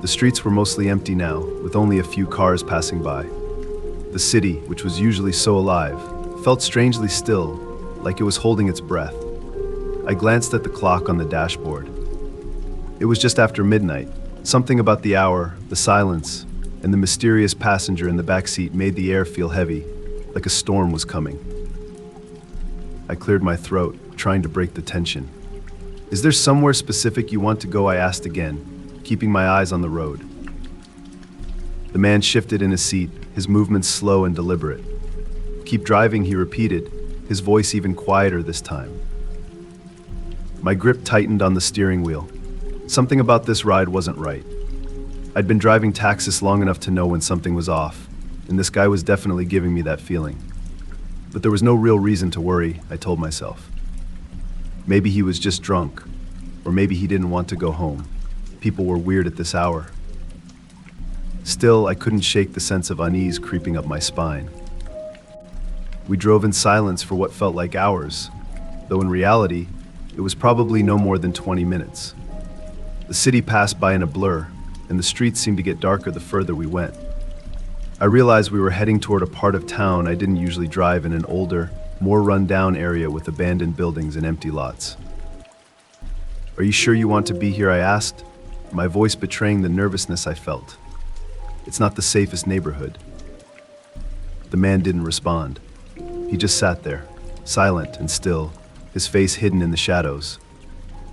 A: The streets were mostly empty now, with only a few cars passing by. The city, which was usually so alive, felt strangely still, like it was holding its breath. I glanced at the clock on the dashboard. It was just after midnight. Something about the hour, the silence, and the mysterious passenger in the back seat made the air feel heavy, like a storm was coming. I cleared my throat, trying to break the tension. "Is there somewhere specific you want to go?" I asked again, keeping my eyes on the road. The man shifted in his seat, his movements slow and deliberate. "Keep driving," he repeated, his voice even quieter this time. My grip tightened on the steering wheel. Something about this ride wasn't right. I'd been driving Taxis long enough to know when something was off, and this guy was definitely giving me that feeling. But there was no real reason to worry, I told myself. Maybe he was just drunk, or maybe he didn't want to go home. People were weird at this hour. Still, I couldn't shake the sense of unease creeping up my spine. We drove in silence for what felt like hours, though in reality, it was probably no more than 20 minutes. The city passed by in a blur, and the streets seemed to get darker the further we went. I realized we were heading toward a part of town I didn't usually drive in, an older, more run-down area with abandoned buildings and empty lots. "Are you sure you want to be here?" I asked, my voice betraying the nervousness I felt. "It's not the safest neighborhood." The man didn't respond. He just sat there, silent and still, his face hidden in the shadows.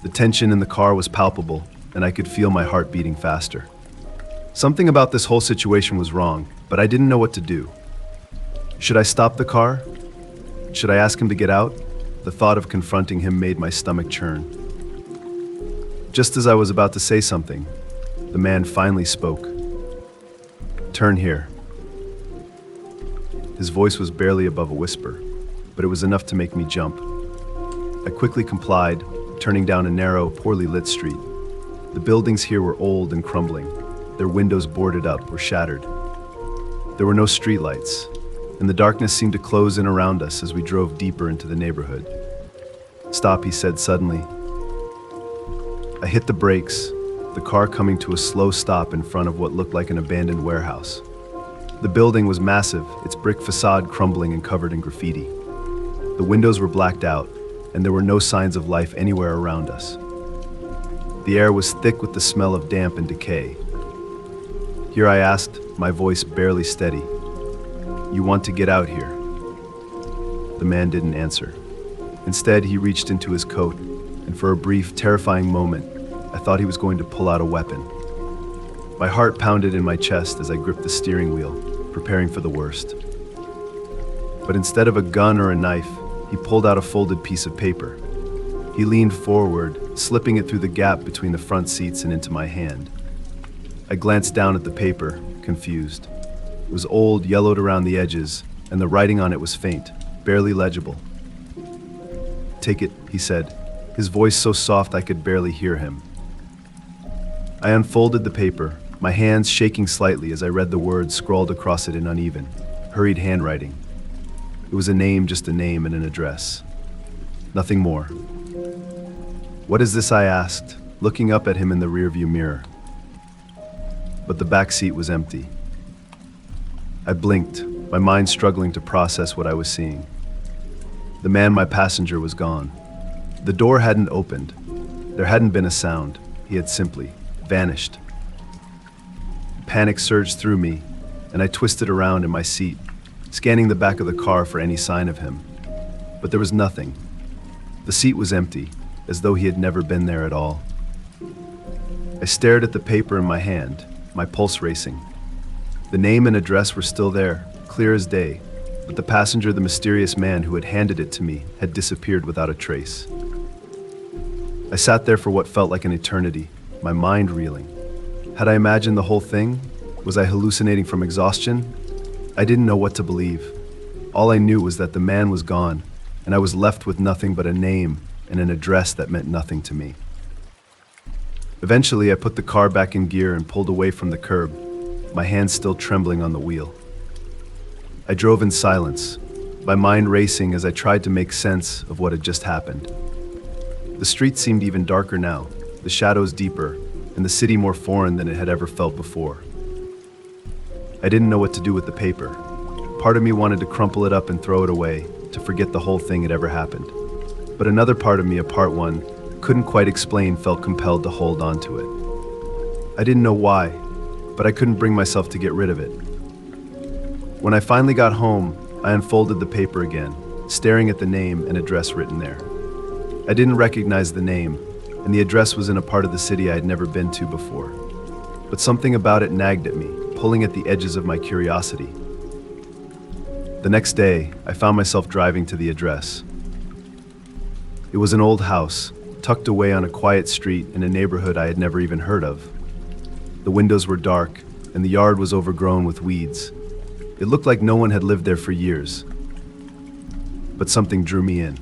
A: The tension in the car was palpable, and I could feel my heart beating faster. Something about this whole situation was wrong, but I didn't know what to do. Should I stop the car? Should I ask him to get out? The thought of confronting him made my stomach churn. Just as I was about to say something, the man finally spoke. "Turn here." His voice was barely above a whisper, but it was enough to make me jump. I quickly complied, turning down a narrow, poorly lit street. The buildings here were old and crumbling. Their windows boarded up or shattered. There were no streetlights, and the darkness seemed to close in around us as we drove deeper into the neighborhood. "Stop," he said suddenly. I hit the brakes, the car coming to a slow stop in front of what looked like an abandoned warehouse. The building was massive, its brick facade crumbling and covered in graffiti. The windows were blacked out, and there were no signs of life anywhere around us. The air was thick with the smell of damp and decay. "Here," I asked, my voice barely steady. "You want to get out here?" The man didn't answer. Instead, he reached into his coat, and for a brief, terrifying moment, I thought he was going to pull out a weapon. My heart pounded in my chest as I gripped the steering wheel, preparing for the worst. But instead of a gun or a knife, he pulled out a folded piece of paper. He leaned forward, slipping it through the gap between the front seats and into my hand. I glanced down at the paper, confused. It was old, yellowed around the edges, and the writing on it was faint, barely legible. "Take it," he said, his voice so soft I could barely hear him. I unfolded the paper, my hands shaking slightly as I read the words scrawled across it in uneven, hurried handwriting. It was a name, just a name and an address. Nothing more. "What is this?" I asked, looking up at him in the rearview mirror. But the back seat was empty. I blinked, my mind struggling to process what I was seeing. The man, my passenger, was gone. The door hadn't opened. There hadn't been a sound. He had simply vanished. Panic surged through me, and I twisted around in my seat, scanning the back of the car for any sign of him. But there was nothing. The seat was empty, as though he had never been there at all. I stared at the paper in my hand, my pulse racing. The name and address were still there, clear as day, but the passenger, the mysterious man who had handed it to me, had disappeared without a trace. I sat there for what felt like an eternity, my mind reeling. Had I imagined the whole thing? Was I hallucinating from exhaustion? I didn't know what to believe. All I knew was that the man was gone, and I was left with nothing but a name and an address that meant nothing to me. Eventually, I put the car back in gear and pulled away from the curb, my hands still trembling on the wheel. I drove in silence, my mind racing as I tried to make sense of what had just happened. The street seemed even darker now, the shadows deeper, and the city more foreign than it had ever felt before. I didn't know what to do with the paper. Part of me wanted to crumple it up and throw it away, to forget the whole thing had ever happened. But another part of me, a part one, couldn't quite explain, felt compelled to hold on to it. I didn't know why, but I couldn't bring myself to get rid of it. When I finally got home, I unfolded the paper again, staring at the name and address written there. I didn't recognize the name, and the address was in a part of the city I had never been to before. But something about it nagged at me, pulling at the edges of my curiosity. The next day, I found myself driving to the address. It was an old house, tucked away on a quiet street in a neighborhood I had never even heard of. The windows were dark, and the yard was overgrown with weeds. It looked like no one had lived there for years. But something drew me in.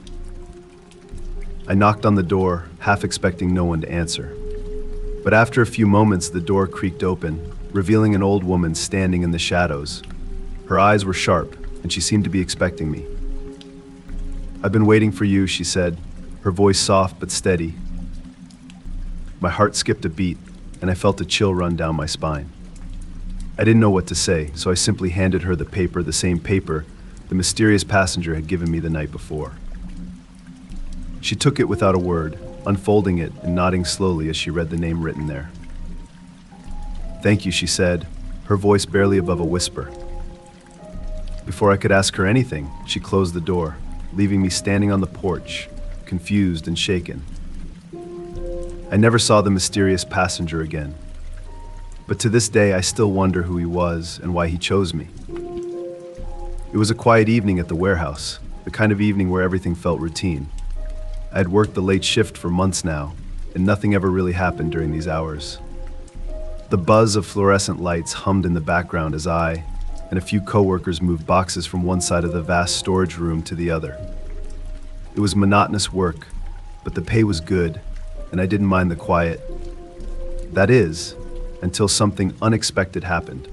A: I knocked on the door, half expecting no one to answer. But after a few moments, the door creaked open, revealing an old woman standing in the shadows. Her eyes were sharp, and she seemed to be expecting me. "I've been waiting for you," she said, her voice soft but steady. My heart skipped a beat, and I felt a chill run down my spine. I didn't know what to say, so I simply handed her the same paper the mysterious passenger had given me the night before. She took it without a word, unfolding it and nodding slowly as she read the name written there. "Thank you," she said, her voice barely above a whisper. Before I could ask her anything, she closed the door, leaving me standing on the porch, confused and shaken. I never saw the mysterious passenger again, but to this day I still wonder who he was and why he chose me. It was a quiet evening at the warehouse, the kind of evening where everything felt routine. I had worked the late shift for months now, and nothing ever really happened during these hours. The buzz of fluorescent lights hummed in the background as I and a few coworkers moved boxes from one side of the vast storage room to the other. It was monotonous work, but the pay was good, and I didn't mind the quiet. That is, until something unexpected happened.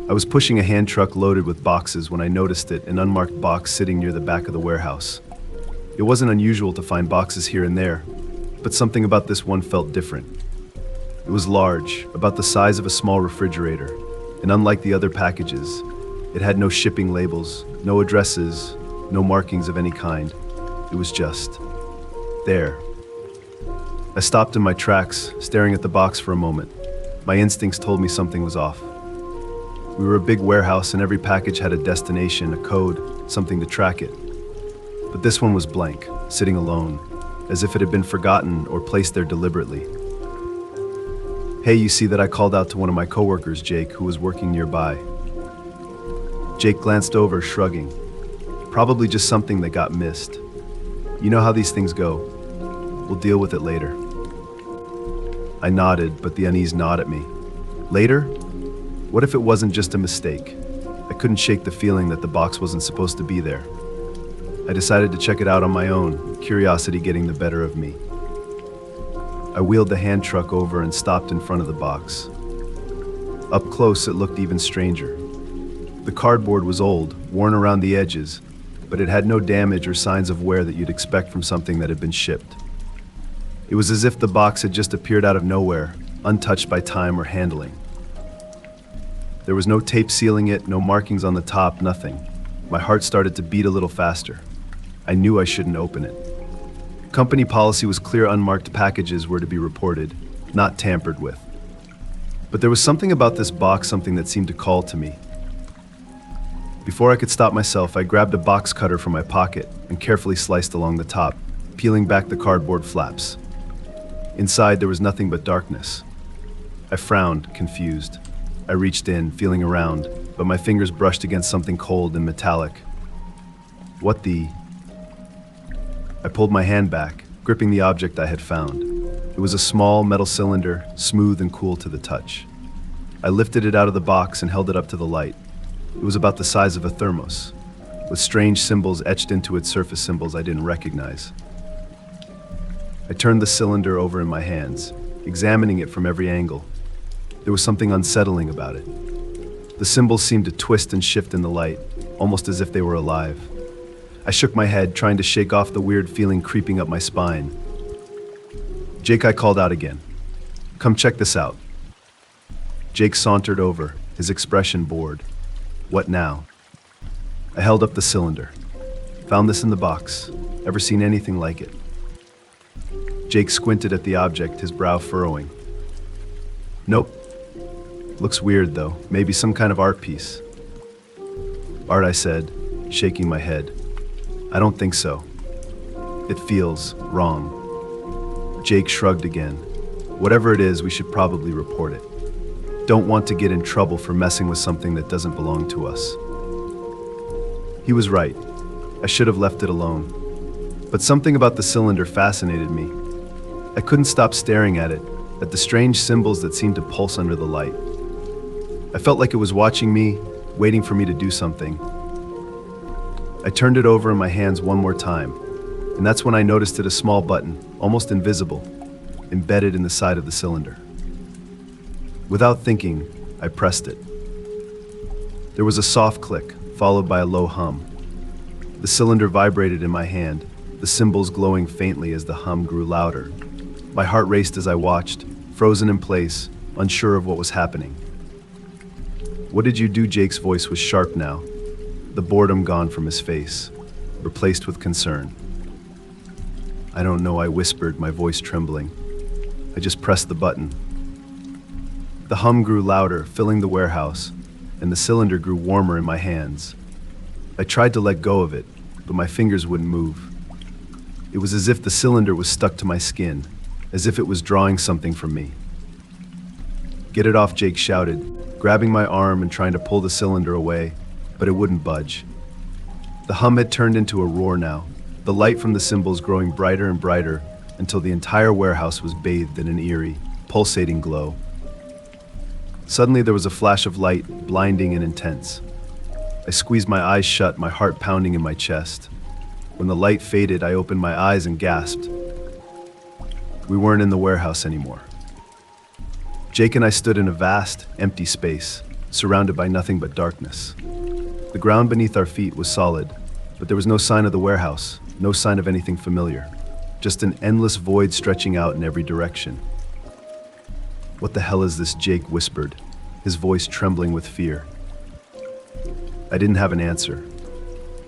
A: I was pushing a hand truck loaded with boxes when I noticed an unmarked box sitting near the back of the warehouse. It wasn't unusual to find boxes here and there, but something about this one felt different. It was large, about the size of a small refrigerator, and unlike the other packages, it had no shipping labels, no addresses, no markings of any kind. It was just there. I stopped in my tracks, staring at the box for a moment. My instincts told me something was off. We were a big warehouse and every package had a destination, a code, something to track it. But this one was blank, sitting alone, as if it had been forgotten or placed there deliberately. "Hey, you see that?" I called out to one of my coworkers, Jake, who was working nearby. Jake glanced over, shrugging. "Probably just something that got missed. You know how these things go. We'll deal with it later." I nodded, but the unease gnawed at me. Later? What if it wasn't just a mistake? I couldn't shake the feeling that the box wasn't supposed to be there. I decided to check it out on my own, curiosity getting the better of me. I wheeled the hand truck over and stopped in front of the box. Up close, it looked even stranger. The cardboard was old, worn around the edges, but it had no damage or signs of wear that you'd expect from something that had been shipped. It was as if the box had just appeared out of nowhere, untouched by time or handling. There was no tape sealing it, no markings on the top, nothing. My heart started to beat a little faster. I knew I shouldn't open it. Company policy was clear: unmarked packages were to be reported, not tampered with. But there was something about this box, something that seemed to call to me. Before I could stop myself, I grabbed a box cutter from my pocket and carefully sliced along the top, peeling back the cardboard flaps. Inside, there was nothing but darkness. I frowned, confused. I reached in, feeling around, but my fingers brushed against something cold and metallic. What the... I pulled my hand back, gripping the object I had found. It was a small metal cylinder, smooth and cool to the touch. I lifted it out of the box and held it up to the light. It was about the size of a thermos, with strange symbols etched into its surface, symbols I didn't recognize. I turned the cylinder over in my hands, examining it from every angle. There was something unsettling about it. The symbols seemed to twist and shift in the light, almost as if they were alive. I shook my head, trying to shake off the weird feeling creeping up my spine. "Jake," I called out again. "Come check this out." Jake sauntered over, his expression bored. "What now?" I held up the cylinder. "Found this in the box. Ever seen anything like it?" Jake squinted at the object, his brow furrowing. "Nope. Looks weird though, maybe some kind of art piece." "Art," I said, shaking my head. "I don't think so. It feels wrong." Jake shrugged again. "Whatever it is, we should probably report it. Don't want to get in trouble for messing with something that doesn't belong to us." He was right. I should have left it alone. But something about the cylinder fascinated me. I couldn't stop staring at it, at the strange symbols that seemed to pulse under the light. I felt like it was watching me, waiting for me to do something. I turned it over in my hands one more time, and that's when I noticed a small button, almost invisible, embedded in the side of the cylinder. Without thinking, I pressed it. There was a soft click, followed by a low hum. The cylinder vibrated in my hand, the symbols glowing faintly as the hum grew louder. My heart raced as I watched, frozen in place, unsure of what was happening. "What did you do?" Jake's voice was sharp now, the boredom gone from his face, replaced with concern. "I don't know," I whispered, my voice trembling. "I just pressed the button." The hum grew louder, filling the warehouse, and the cylinder grew warmer in my hands. I tried to let go of it, but my fingers wouldn't move. It was as if the cylinder was stuck to my skin, as if it was drawing something from me. "Get it off," Jake shouted, grabbing my arm and trying to pull the cylinder away, but it wouldn't budge. The hum had turned into a roar now, the light from the cymbals growing brighter and brighter until the entire warehouse was bathed in an eerie, pulsating glow. Suddenly there was a flash of light, blinding and intense. I squeezed my eyes shut, my heart pounding in my chest. When the light faded, I opened my eyes and gasped. We weren't in the warehouse anymore. Jake and I stood in a vast, empty space, surrounded by nothing but darkness. The ground beneath our feet was solid, but there was no sign of the warehouse, no sign of anything familiar, just an endless void stretching out in every direction. "What the hell is this?" Jake whispered, his voice trembling with fear. I didn't have an answer.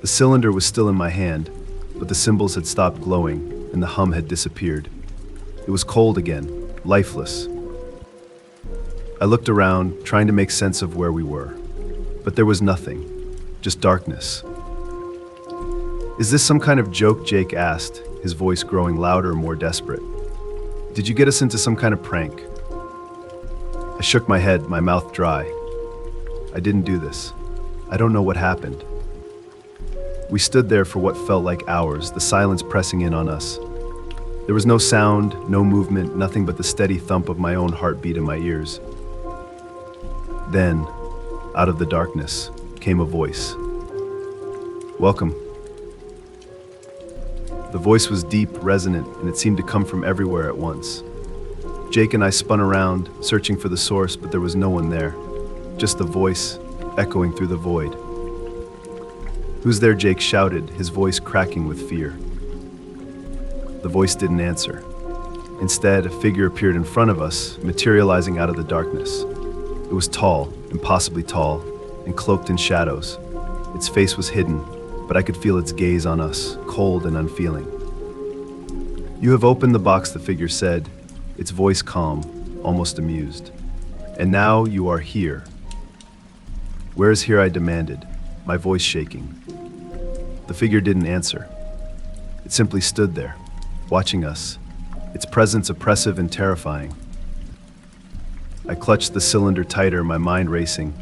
A: The cylinder was still in my hand, but the symbols had stopped glowing and the hum had disappeared. It was cold again, lifeless. I looked around, trying to make sense of where we were, but there was nothing, just darkness. "Is this some kind of joke?" Jake asked, his voice growing louder and more desperate. "Did you get us into some kind of prank?" I shook my head, my mouth dry. "I didn't do this. I don't know what happened." We stood there for what felt like hours, the silence pressing in on us. There was no sound, no movement, nothing but the steady thump of my own heartbeat in my ears. Then, out of the darkness, came a voice. "Welcome." The voice was deep, resonant, and it seemed to come from everywhere at once. Jake and I spun around, searching for the source, but there was no one there. Just the voice, echoing through the void. "Who's there?" Jake shouted, his voice cracking with fear. The voice didn't answer. Instead, a figure appeared in front of us, materializing out of the darkness. It was tall, impossibly tall, and cloaked in shadows. Its face was hidden, but I could feel its gaze on us, cold and unfeeling. "You have opened the box," the figure said, its voice calm, almost amused. "And now you are here." "Where is here?" I demanded, my voice shaking. The figure didn't answer. It simply stood there, watching us, its presence oppressive and terrifying. I clutched the cylinder tighter, my mind racing.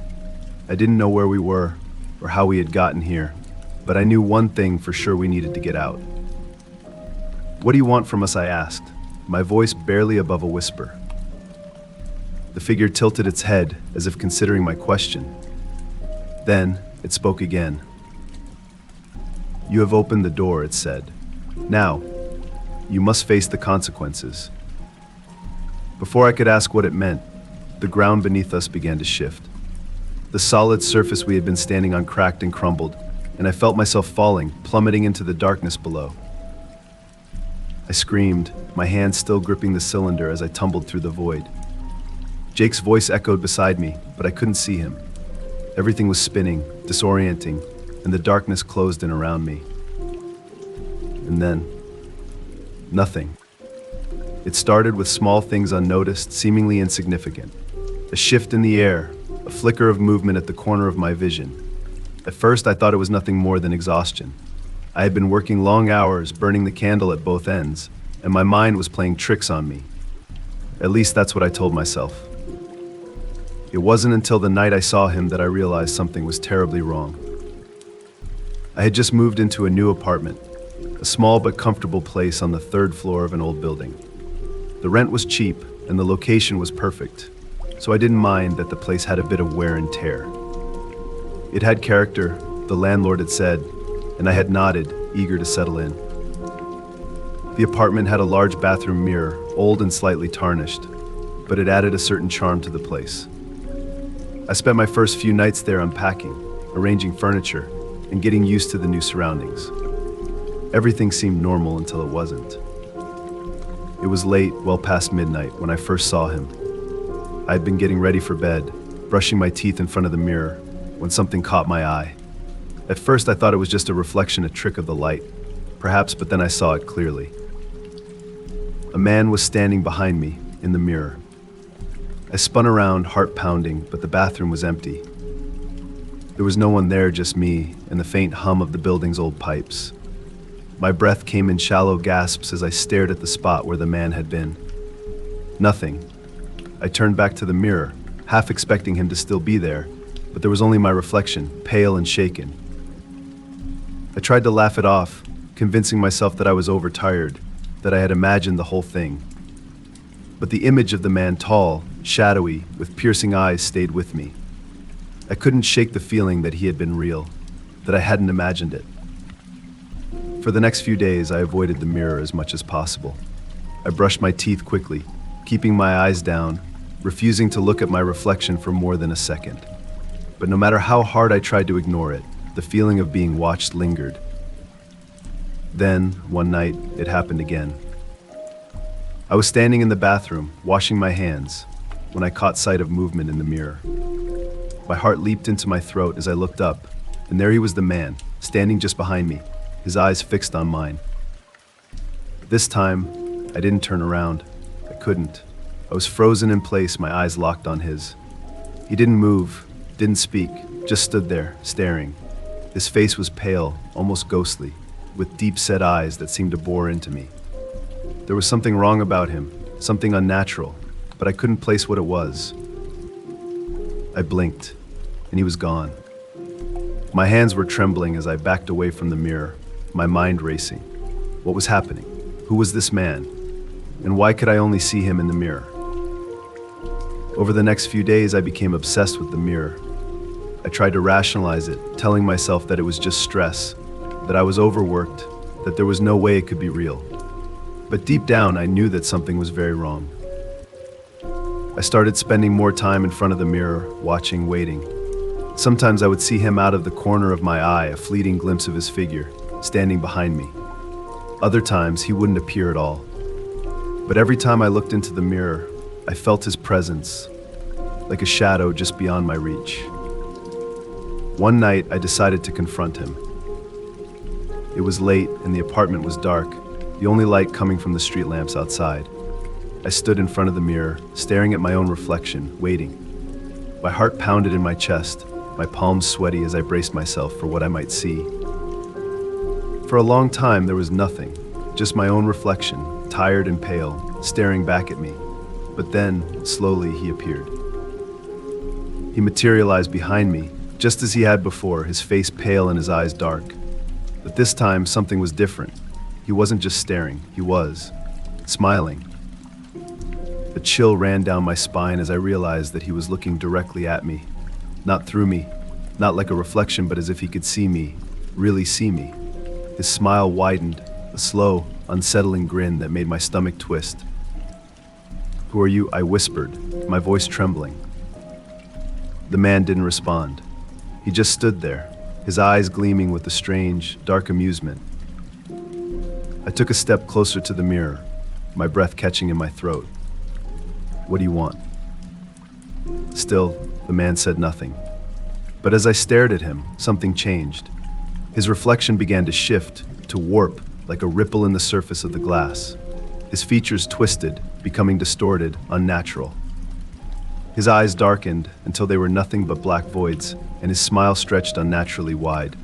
A: I didn't know where we were or how we had gotten here, but I knew one thing for sure: we needed to get out. "What do you want from us?" I asked, my voice barely above a whisper. The figure tilted its head as if considering my question. Then it spoke again. "You have opened the door," it said. "Now, you must face the consequences." Before I could ask what it meant, the ground beneath us began to shift. The solid surface we had been standing on cracked and crumbled, and I felt myself falling, plummeting into the darkness below. I screamed, my hand still gripping the cylinder as I tumbled through the void. Jake's voice echoed beside me, but I couldn't see him. Everything was spinning, disorienting, and the darkness closed in around me. And then, nothing. It started with small things unnoticed, seemingly insignificant. A shift in the air, a flicker of movement at the corner of my vision. At first, I thought it was nothing more than exhaustion. I had been working long hours, burning the candle at both ends, and my mind was playing tricks on me. At least that's what I told myself. It wasn't until the night I saw him that I realized something was terribly wrong. I had just moved into a new apartment, a small but comfortable place on the third floor of an old building. The rent was cheap, and the location was perfect, so I didn't mind that the place had a bit of wear and tear. It had character, the landlord had said, and I had nodded, eager to settle in. The apartment had a large bathroom mirror, old and slightly tarnished, but it added a certain charm to the place. I spent my first few nights there unpacking, arranging furniture, and getting used to the new surroundings. Everything seemed normal until it wasn't. It was late, well past midnight, when I first saw him. I had been getting ready for bed, brushing my teeth in front of the mirror, when something caught my eye. At first I thought it was just a reflection, a trick of the light, perhaps, but then I saw it clearly. A man was standing behind me, in the mirror. I spun around, heart pounding, but the bathroom was empty. There was no one there, just me, and the faint hum of the building's old pipes. My breath came in shallow gasps as I stared at the spot where the man had been. Nothing. I turned back to the mirror, half expecting him to still be there, but there was only my reflection, pale and shaken. I tried to laugh it off, convincing myself that I was overtired, that I had imagined the whole thing. But the image of the man, tall, shadowy, with piercing eyes, stayed with me. I couldn't shake the feeling that he had been real, that I hadn't imagined it. For the next few days, I avoided the mirror as much as possible. I brushed my teeth quickly, keeping my eyes down, refusing to look at my reflection for more than a second. But no matter how hard I tried to ignore it, the feeling of being watched lingered. Then, one night, it happened again. I was standing in the bathroom, washing my hands, when I caught sight of movement in the mirror. My heart leaped into my throat as I looked up, and there he was, the man, standing just behind me, his eyes fixed on mine. This time, I didn't turn around. I couldn't. I was frozen in place, my eyes locked on his. He didn't move, didn't speak, just stood there, staring. His face was pale, almost ghostly, with deep-set eyes that seemed to bore into me. There was something wrong about him, something unnatural, but I couldn't place what it was. I blinked, and he was gone. My hands were trembling as I backed away from the mirror, my mind racing. What was happening? Who was this man? And why could I only see him in the mirror? Over the next few days, I became obsessed with the mirror. I tried to rationalize it, telling myself that it was just stress, that I was overworked, that there was no way it could be real. But deep down, I knew that something was very wrong. I started spending more time in front of the mirror, watching, waiting. Sometimes I would see him out of the corner of my eye, a fleeting glimpse of his figure, standing behind me. Other times, he wouldn't appear at all. But every time I looked into the mirror, I felt his presence, like a shadow just beyond my reach. One night, I decided to confront him. It was late and the apartment was dark, the only light coming from the street lamps outside. I stood in front of the mirror, staring at my own reflection, waiting. My heart pounded in my chest, my palms sweaty as I braced myself for what I might see. For a long time, there was nothing, just my own reflection, tired and pale, staring back at me. But then, slowly, he appeared. He materialized behind me, just as he had before, his face pale and his eyes dark. But this time, something was different. He wasn't just staring, he was smiling. A chill ran down my spine as I realized that he was looking directly at me. Not through me, not like a reflection, but as if he could see me, really see me. His smile widened, a slow, unsettling grin that made my stomach twist. "Who are you?" I whispered, my voice trembling. The man didn't respond. He just stood there, his eyes gleaming with a strange, dark amusement. I took a step closer to the mirror, my breath catching in my throat. "What do you want?" Still, the man said nothing. But as I stared at him, something changed. His reflection began to shift, to warp, like a ripple in the surface of the glass. His features twisted, becoming distorted, unnatural. His eyes darkened until they were nothing but black voids, and his smile stretched unnaturally wide.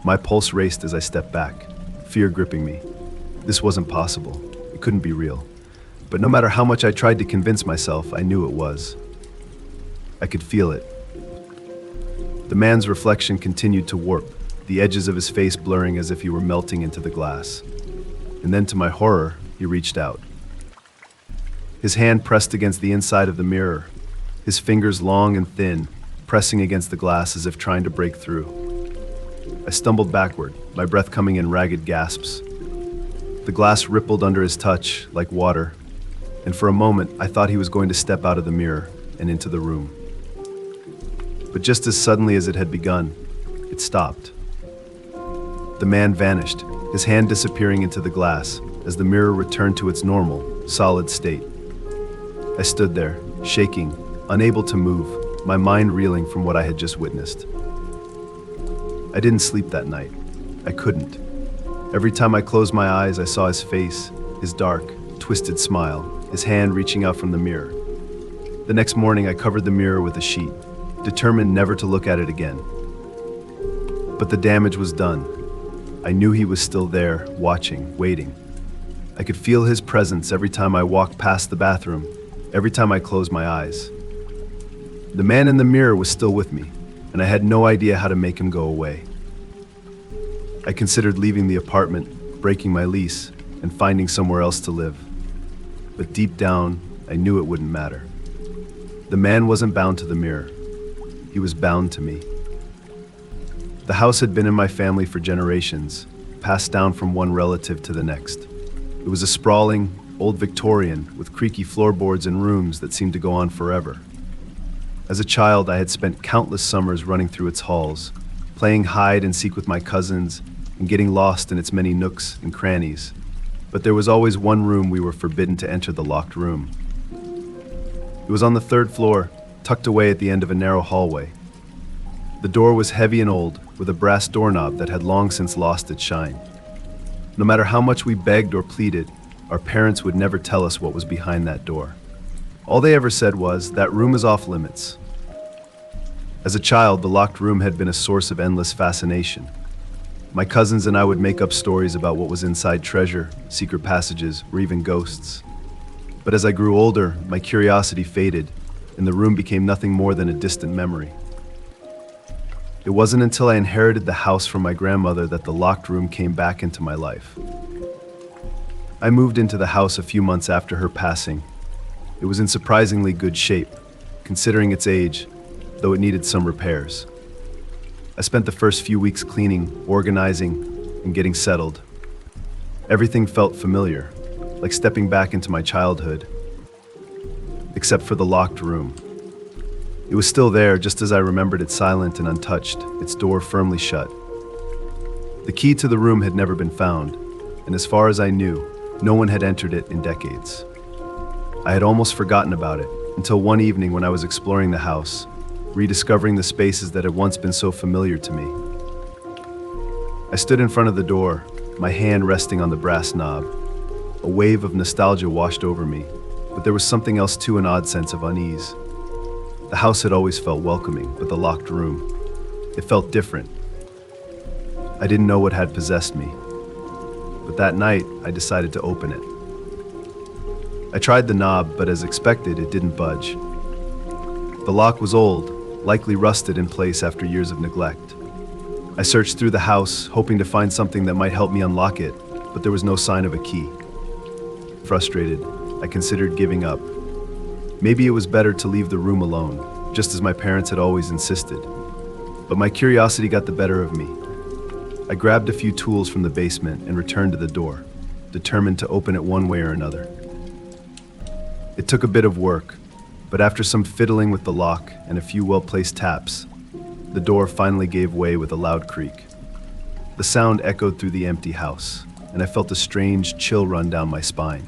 A: My pulse raced as I stepped back, fear gripping me. This wasn't possible. It couldn't be real. But no matter how much I tried to convince myself, I knew it was. I could feel it. The man's reflection continued to warp, the edges of his face blurring as if he were melting into the glass. And then, to my horror, he reached out. His hand pressed against the inside of the mirror, his fingers long and thin, pressing against the glass as if trying to break through. I stumbled backward, my breath coming in ragged gasps. The glass rippled under his touch, like water, and for a moment I thought he was going to step out of the mirror and into the room. But just as suddenly as it had begun, it stopped. The man vanished, his hand disappearing into the glass, as the mirror returned to its normal, solid state. I stood there, shaking, unable to move, my mind reeling from what I had just witnessed. I didn't sleep that night. I couldn't. Every time I closed my eyes, I saw his face, his dark, twisted smile, his hand reaching out from the mirror. The next morning, I covered the mirror with a sheet, determined never to look at it again. But the damage was done. I knew he was still there, watching, waiting. I could feel his presence every time I walked past the bathroom, every time I closed my eyes. The man in the mirror was still with me, and I had no idea how to make him go away. I considered leaving the apartment, breaking my lease, and finding somewhere else to live. But deep down, I knew it wouldn't matter. The man wasn't bound to the mirror. He was bound to me. The house had been in my family for generations, passed down from one relative to the next. It was a sprawling, old Victorian with creaky floorboards and rooms that seemed to go on forever. As a child, I had spent countless summers running through its halls, playing hide and seek with my cousins and getting lost in its many nooks and crannies. But there was always one room we were forbidden to enter, the locked room. It was on the third floor, tucked away at the end of a narrow hallway. The door was heavy and old, with a brass doorknob that had long since lost its shine. No matter how much we begged or pleaded, our parents would never tell us what was behind that door. All they ever said was, "That room is off limits." As a child, the locked room had been a source of endless fascination. My cousins and I would make up stories about what was inside: treasure, secret passages, or even ghosts. But as I grew older, my curiosity faded, and the room became nothing more than a distant memory. It wasn't until I inherited the house from my grandmother that the locked room came back into my life. I moved into the house a few months after her passing. It was in surprisingly good shape, considering its age, though it needed some repairs. I spent the first few weeks cleaning, organizing, and getting settled. Everything felt familiar, like stepping back into my childhood, except for the locked room. It was still there, just as I remembered it, silent and untouched, its door firmly shut. The key to the room had never been found, and as far as I knew, no one had entered it in decades. I had almost forgotten about it, until one evening when I was exploring the house, rediscovering the spaces that had once been so familiar to me. I stood in front of the door, my hand resting on the brass knob. A wave of nostalgia washed over me, but there was something else too, an odd sense of unease. The house had always felt welcoming, but the locked room, it felt different. I didn't know what had possessed me, but that night I decided to open it. I tried the knob, but as expected, it didn't budge. The lock was old, likely rusted in place after years of neglect. I searched through the house, hoping to find something that might help me unlock it, but there was no sign of a key. Frustrated, I considered giving up. Maybe it was better to leave the room alone, just as my parents had always insisted. But my curiosity got the better of me. I grabbed a few tools from the basement and returned to the door, determined to open it one way or another. It took a bit of work, but after some fiddling with the lock and a few well-placed taps, the door finally gave way with a loud creak. The sound echoed through the empty house, and I felt a strange chill run down my spine.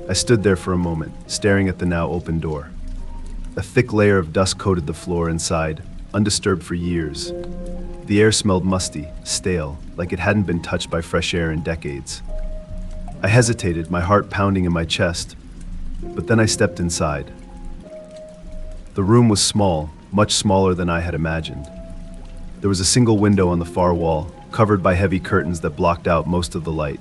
A: I stood there for a moment, staring at the now open door. A thick layer of dust coated the floor inside, undisturbed for years. The air smelled musty, stale, like it hadn't been touched by fresh air in decades. I hesitated, my heart pounding in my chest, but then I stepped inside. The room was small, much smaller than I had imagined. There was a single window on the far wall, covered by heavy curtains that blocked out most of the light.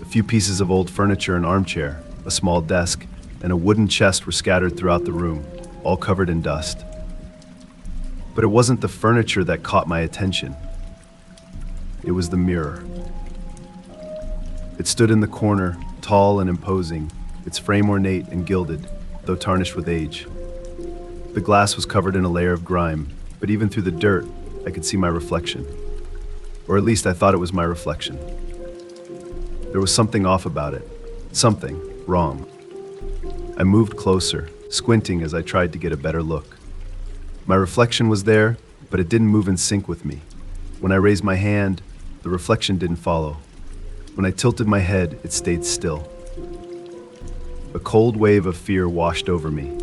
A: A few pieces of old furniture, an armchair, a small desk, and a wooden chest were scattered throughout the room, all covered in dust. But it wasn't the furniture that caught my attention. It was the mirror. It stood in the corner, tall and imposing, its frame ornate and gilded, though tarnished with age. The glass was covered in a layer of grime, but even through the dirt, I could see my reflection. Or at least I thought it was my reflection. There was something off about it, something wrong. I moved closer, squinting as I tried to get a better look. My reflection was there, but it didn't move in sync with me. When I raised my hand, the reflection didn't follow. When I tilted my head, it stayed still. A cold wave of fear washed over me.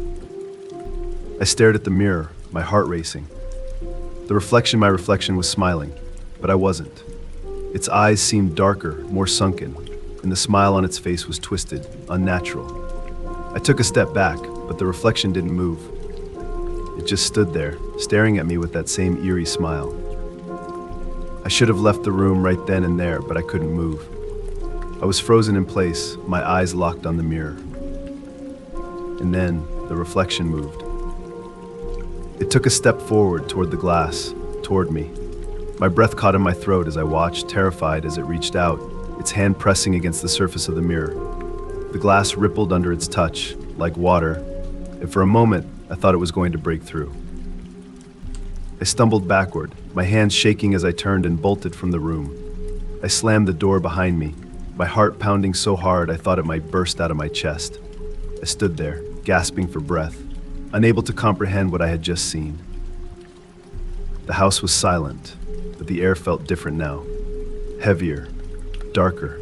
A: I stared at the mirror, my heart racing. My reflection was smiling, but I wasn't. Its eyes seemed darker, more sunken, and the smile on its face was twisted, unnatural. I took a step back, but the reflection didn't move. It just stood there, staring at me with that same eerie smile. I should have left the room right then and there, but I couldn't move. I was frozen in place, my eyes locked on the mirror. And then the reflection moved. It took a step forward toward the glass, toward me. My breath caught in my throat as I watched, terrified as it reached out, its hand pressing against the surface of the mirror. The glass rippled under its touch, like water, and for a moment, I thought it was going to break through. I stumbled backward, my hands shaking as I turned and bolted from the room. I slammed the door behind me, my heart pounding so hard I thought it might burst out of my chest. I stood there, gasping for breath, unable to comprehend what I had just seen. The house was silent, but the air felt different now, heavier, darker.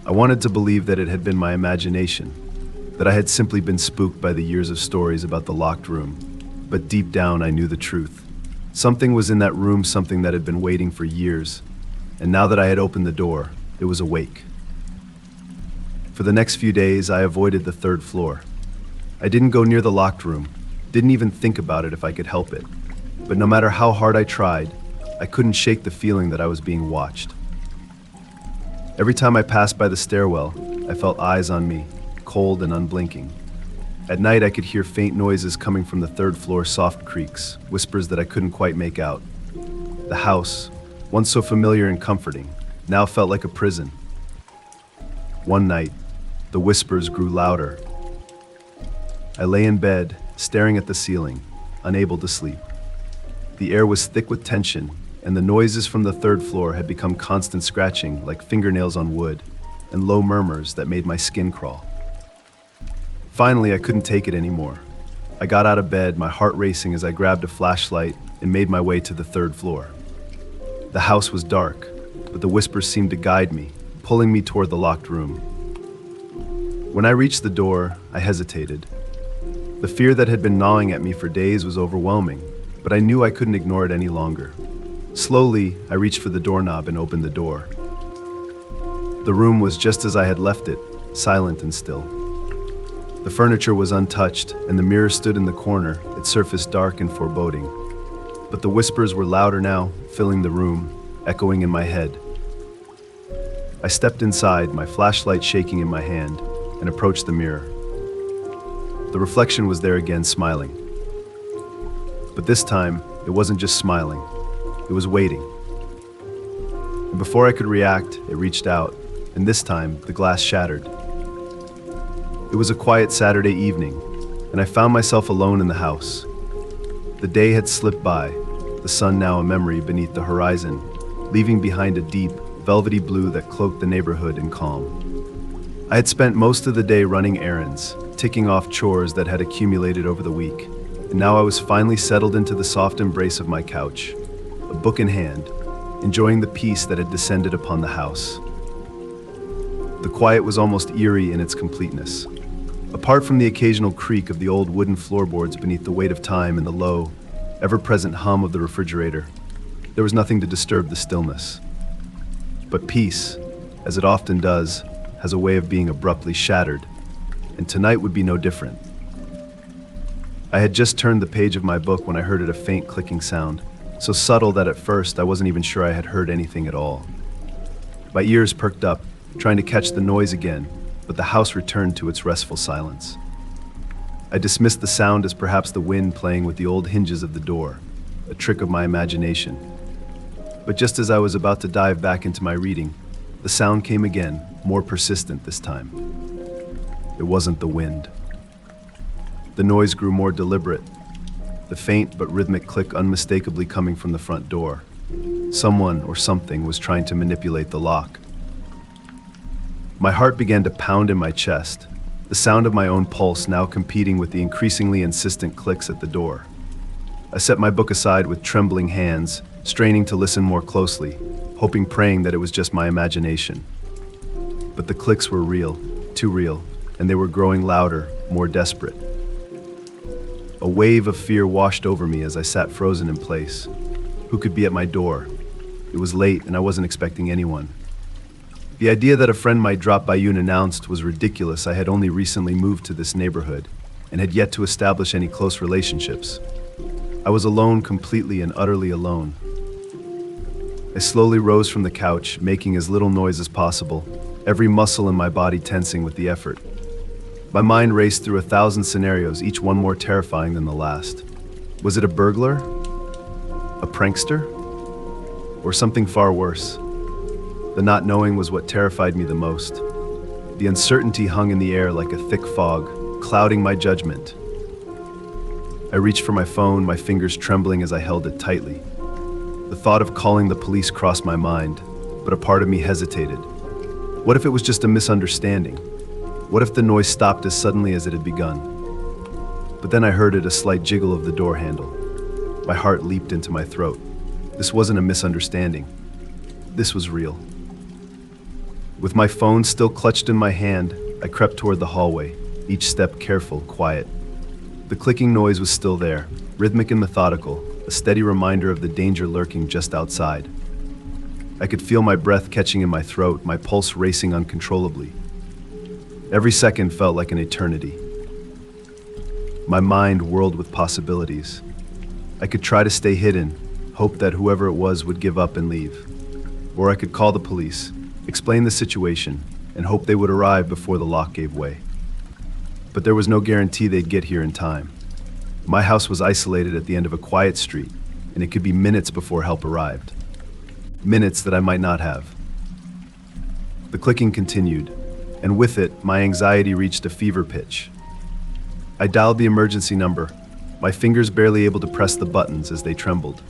A: I wanted to believe that it had been my imagination, that I had simply been spooked by the years of stories about the locked room, but deep down I knew the truth. Something was in that room, something that had been waiting for years, and now that I had opened the door, it was awake. For the next few days, I avoided the third floor. I didn't go near the locked room, didn't even think about it if I could help it. But no matter how hard I tried, I couldn't shake the feeling that I was being watched. Every time I passed by the stairwell, I felt eyes on me, cold and unblinking. At night, I could hear faint noises coming from the third floor, soft creaks, whispers that I couldn't quite make out. The house, once so familiar and comforting, now felt like a prison. One night, the whispers grew louder. I lay in bed, staring at the ceiling, unable to sleep. The air was thick with tension, and the noises from the third floor had become constant scratching like fingernails on wood, and low murmurs that made my skin crawl. Finally, I couldn't take it anymore. I got out of bed, my heart racing as I grabbed a flashlight and made my way to the third floor. The house was dark, but the whispers seemed to guide me, pulling me toward the locked room. When I reached the door, I hesitated. The fear that had been gnawing at me for days was overwhelming, but I knew I couldn't ignore it any longer. Slowly, I reached for the doorknob and opened the door. The room was just as I had left it, silent and still. The furniture was untouched, and the mirror stood in the corner, its surface dark and foreboding. But the whispers were louder now, filling the room, echoing in my head. I stepped inside, my flashlight shaking in my hand, and approached the mirror. The reflection was there again, smiling. But this time, it wasn't just smiling. It was waiting. And before I could react, it reached out, and this time, the glass shattered. It was a quiet Saturday evening, and I found myself alone in the house. The day had slipped by, the sun now a memory beneath the horizon, leaving behind a deep, velvety blue that cloaked the neighborhood in calm. I had spent most of the day running errands, ticking off chores that had accumulated over the week, and now I was finally settled into the soft embrace of my couch, a book in hand, enjoying the peace that had descended upon the house. The quiet was almost eerie in its completeness. Apart from the occasional creak of the old wooden floorboards beneath the weight of time and the low, ever-present hum of the refrigerator, there was nothing to disturb the stillness. But peace, as it often does, has a way of being abruptly shattered, and tonight would be no different. I had just turned the page of my book when I heard a faint clicking sound, so subtle that at first I wasn't even sure I had heard anything at all. My ears perked up, trying to catch the noise again, but the house returned to its restful silence. I dismissed the sound as perhaps the wind playing with the old hinges of the door, a trick of my imagination. But just as I was about to dive back into my reading, the sound came again, more persistent this time. It wasn't the wind. The noise grew more deliberate, the faint but rhythmic click unmistakably coming from the front door. Someone or something was trying to manipulate the lock. My heart began to pound in my chest, the sound of my own pulse now competing with the increasingly insistent clicks at the door. I set my book aside with trembling hands, straining to listen more closely, hoping, praying that it was just my imagination. But the clicks were real, too real, and they were growing louder, more desperate. A wave of fear washed over me as I sat frozen in place. Who could be at my door? It was late and I wasn't expecting anyone. The idea that a friend might drop by unannounced was ridiculous. I had only recently moved to this neighborhood and had yet to establish any close relationships. I was alone, completely and utterly alone. I slowly rose from the couch, making as little noise as possible, every muscle in my body tensing with the effort. My mind raced through 1,000 scenarios, each one more terrifying than the last. Was it a burglar? A prankster? Or something far worse? The not knowing was what terrified me the most. The uncertainty hung in the air like a thick fog, clouding my judgment. I reached for my phone, my fingers trembling as I held it tightly. The thought of calling the police crossed my mind, but a part of me hesitated. What if it was just a misunderstanding? What if the noise stopped as suddenly as it had begun? But then I heard it, a slight jiggle of the door handle. My heart leaped into my throat. This wasn't a misunderstanding. This was real. With my phone still clutched in my hand, I crept toward the hallway, each step careful, quiet. The clicking noise was still there, rhythmic and methodical, a steady reminder of the danger lurking just outside. I could feel my breath catching in my throat, my pulse racing uncontrollably. Every second felt like an eternity. My mind whirled with possibilities. I could try to stay hidden, hope that whoever it was would give up and leave. Or I could call the police, explain the situation, and hope they would arrive before the lock gave way. But there was no guarantee they'd get here in time. My house was isolated at the end of a quiet street, and it could be minutes before help arrived. Minutes that I might not have. The clicking continued, and with it, my anxiety reached a fever pitch. I dialed the emergency number, my fingers barely able to press the buttons as they trembled.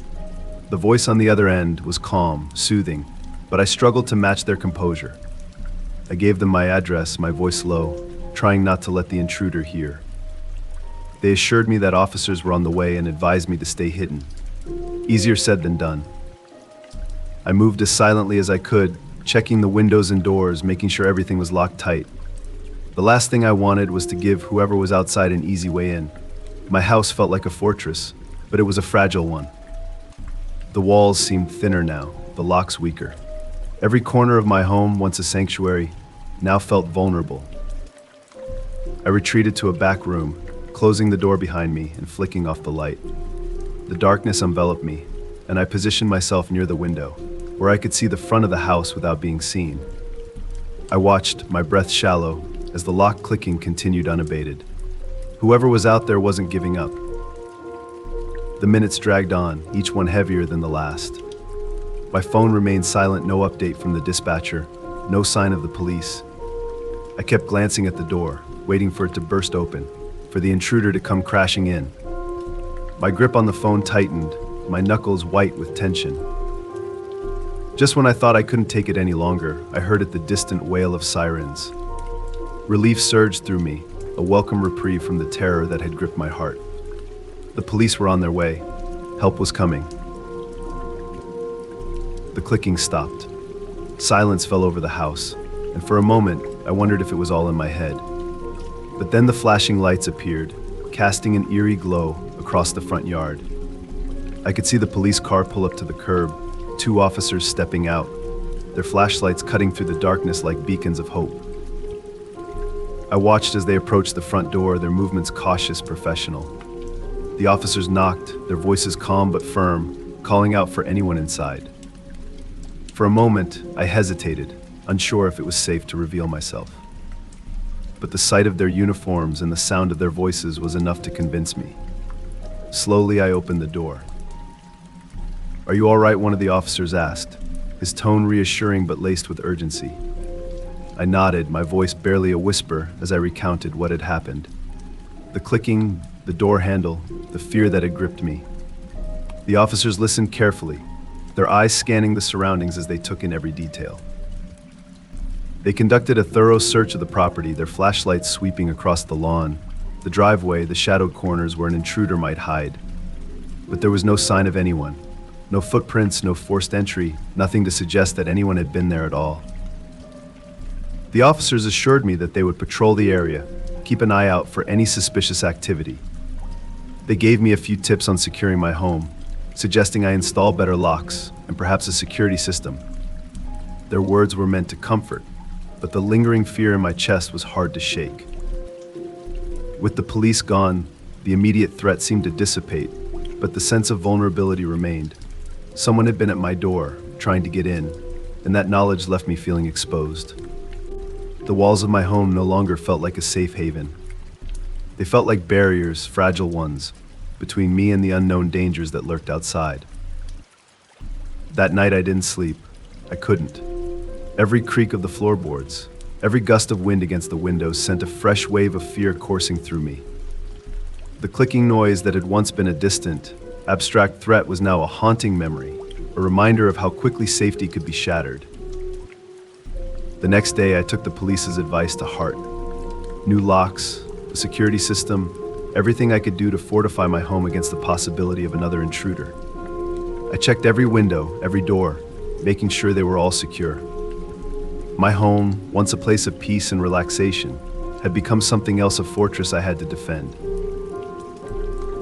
A: The voice on the other end was calm, soothing, but I struggled to match their composure. I gave them my address, my voice low, trying not to let the intruder hear. They assured me that officers were on the way and advised me to stay hidden. Easier said than done. I moved as silently as I could, checking the windows and doors, making sure everything was locked tight. The last thing I wanted was to give whoever was outside an easy way in. My house felt like a fortress, but it was a fragile one. The walls seemed thinner now, the locks weaker. Every corner of my home, once a sanctuary, now felt vulnerable. I retreated to a back room, closing the door behind me and flicking off the light. The darkness enveloped me, and I positioned myself near the window, where I could see the front of the house without being seen. I watched, my breath shallow, as the lock clicking continued unabated. Whoever was out there wasn't giving up. The minutes dragged on, each one heavier than the last. My phone remained silent, no update from the dispatcher, no sign of the police. I kept glancing at the door, waiting for it to burst open, for the intruder to come crashing in. My grip on the phone tightened, my knuckles white with tension. Just when I thought I couldn't take it any longer, I heard the distant wail of sirens. Relief surged through me, a welcome reprieve from the terror that had gripped my heart. The police were on their way. Help was coming. The clicking stopped. Silence fell over the house, and for a moment, I wondered if it was all in my head. But then the flashing lights appeared, casting an eerie glow across the front yard. I could see the police car pull up to the curb, 2 officers stepping out, their flashlights cutting through the darkness like beacons of hope. I watched as they approached the front door, their movements cautious, professional. The officers knocked, their voices calm but firm, calling out for anyone inside. For a moment, I hesitated, unsure if it was safe to reveal myself. But the sight of their uniforms and the sound of their voices was enough to convince me. Slowly, I opened the door. "Are you all right?" one of the officers asked, his tone reassuring but laced with urgency. I nodded, my voice barely a whisper as I recounted what had happened. The clicking, the door handle, the fear that had gripped me. The officers listened carefully, their eyes scanning the surroundings as they took in every detail. They conducted a thorough search of the property, their flashlights sweeping across the lawn, the driveway, the shadowed corners where an intruder might hide. But there was no sign of anyone, No footprints, no forced entry, nothing to suggest that anyone had been there at all. The officers assured me that they would patrol the area, keep an eye out for any suspicious activity. They gave me a few tips on securing my home, suggesting I install better locks and perhaps a security system. Their words were meant to comfort, but the lingering fear in my chest was hard to shake. With the police gone, the immediate threat seemed to dissipate, but the sense of vulnerability remained. Someone had been at my door, trying to get in, and that knowledge left me feeling exposed. The walls of my home no longer felt like a safe haven. They felt like barriers, fragile ones, between me and the unknown dangers that lurked outside. That night I didn't sleep. I couldn't. Every creak of the floorboards, every gust of wind against the windows sent a fresh wave of fear coursing through me. The clicking noise that had once been a distant, abstract threat was now a haunting memory, a reminder of how quickly safety could be shattered. The next day, I took the police's advice to heart. New locks, a security system, everything I could do to fortify my home against the possibility of another intruder. I checked every window, every door, making sure they were all secure. My home, once a place of peace and relaxation, had become something else, a fortress I had to defend.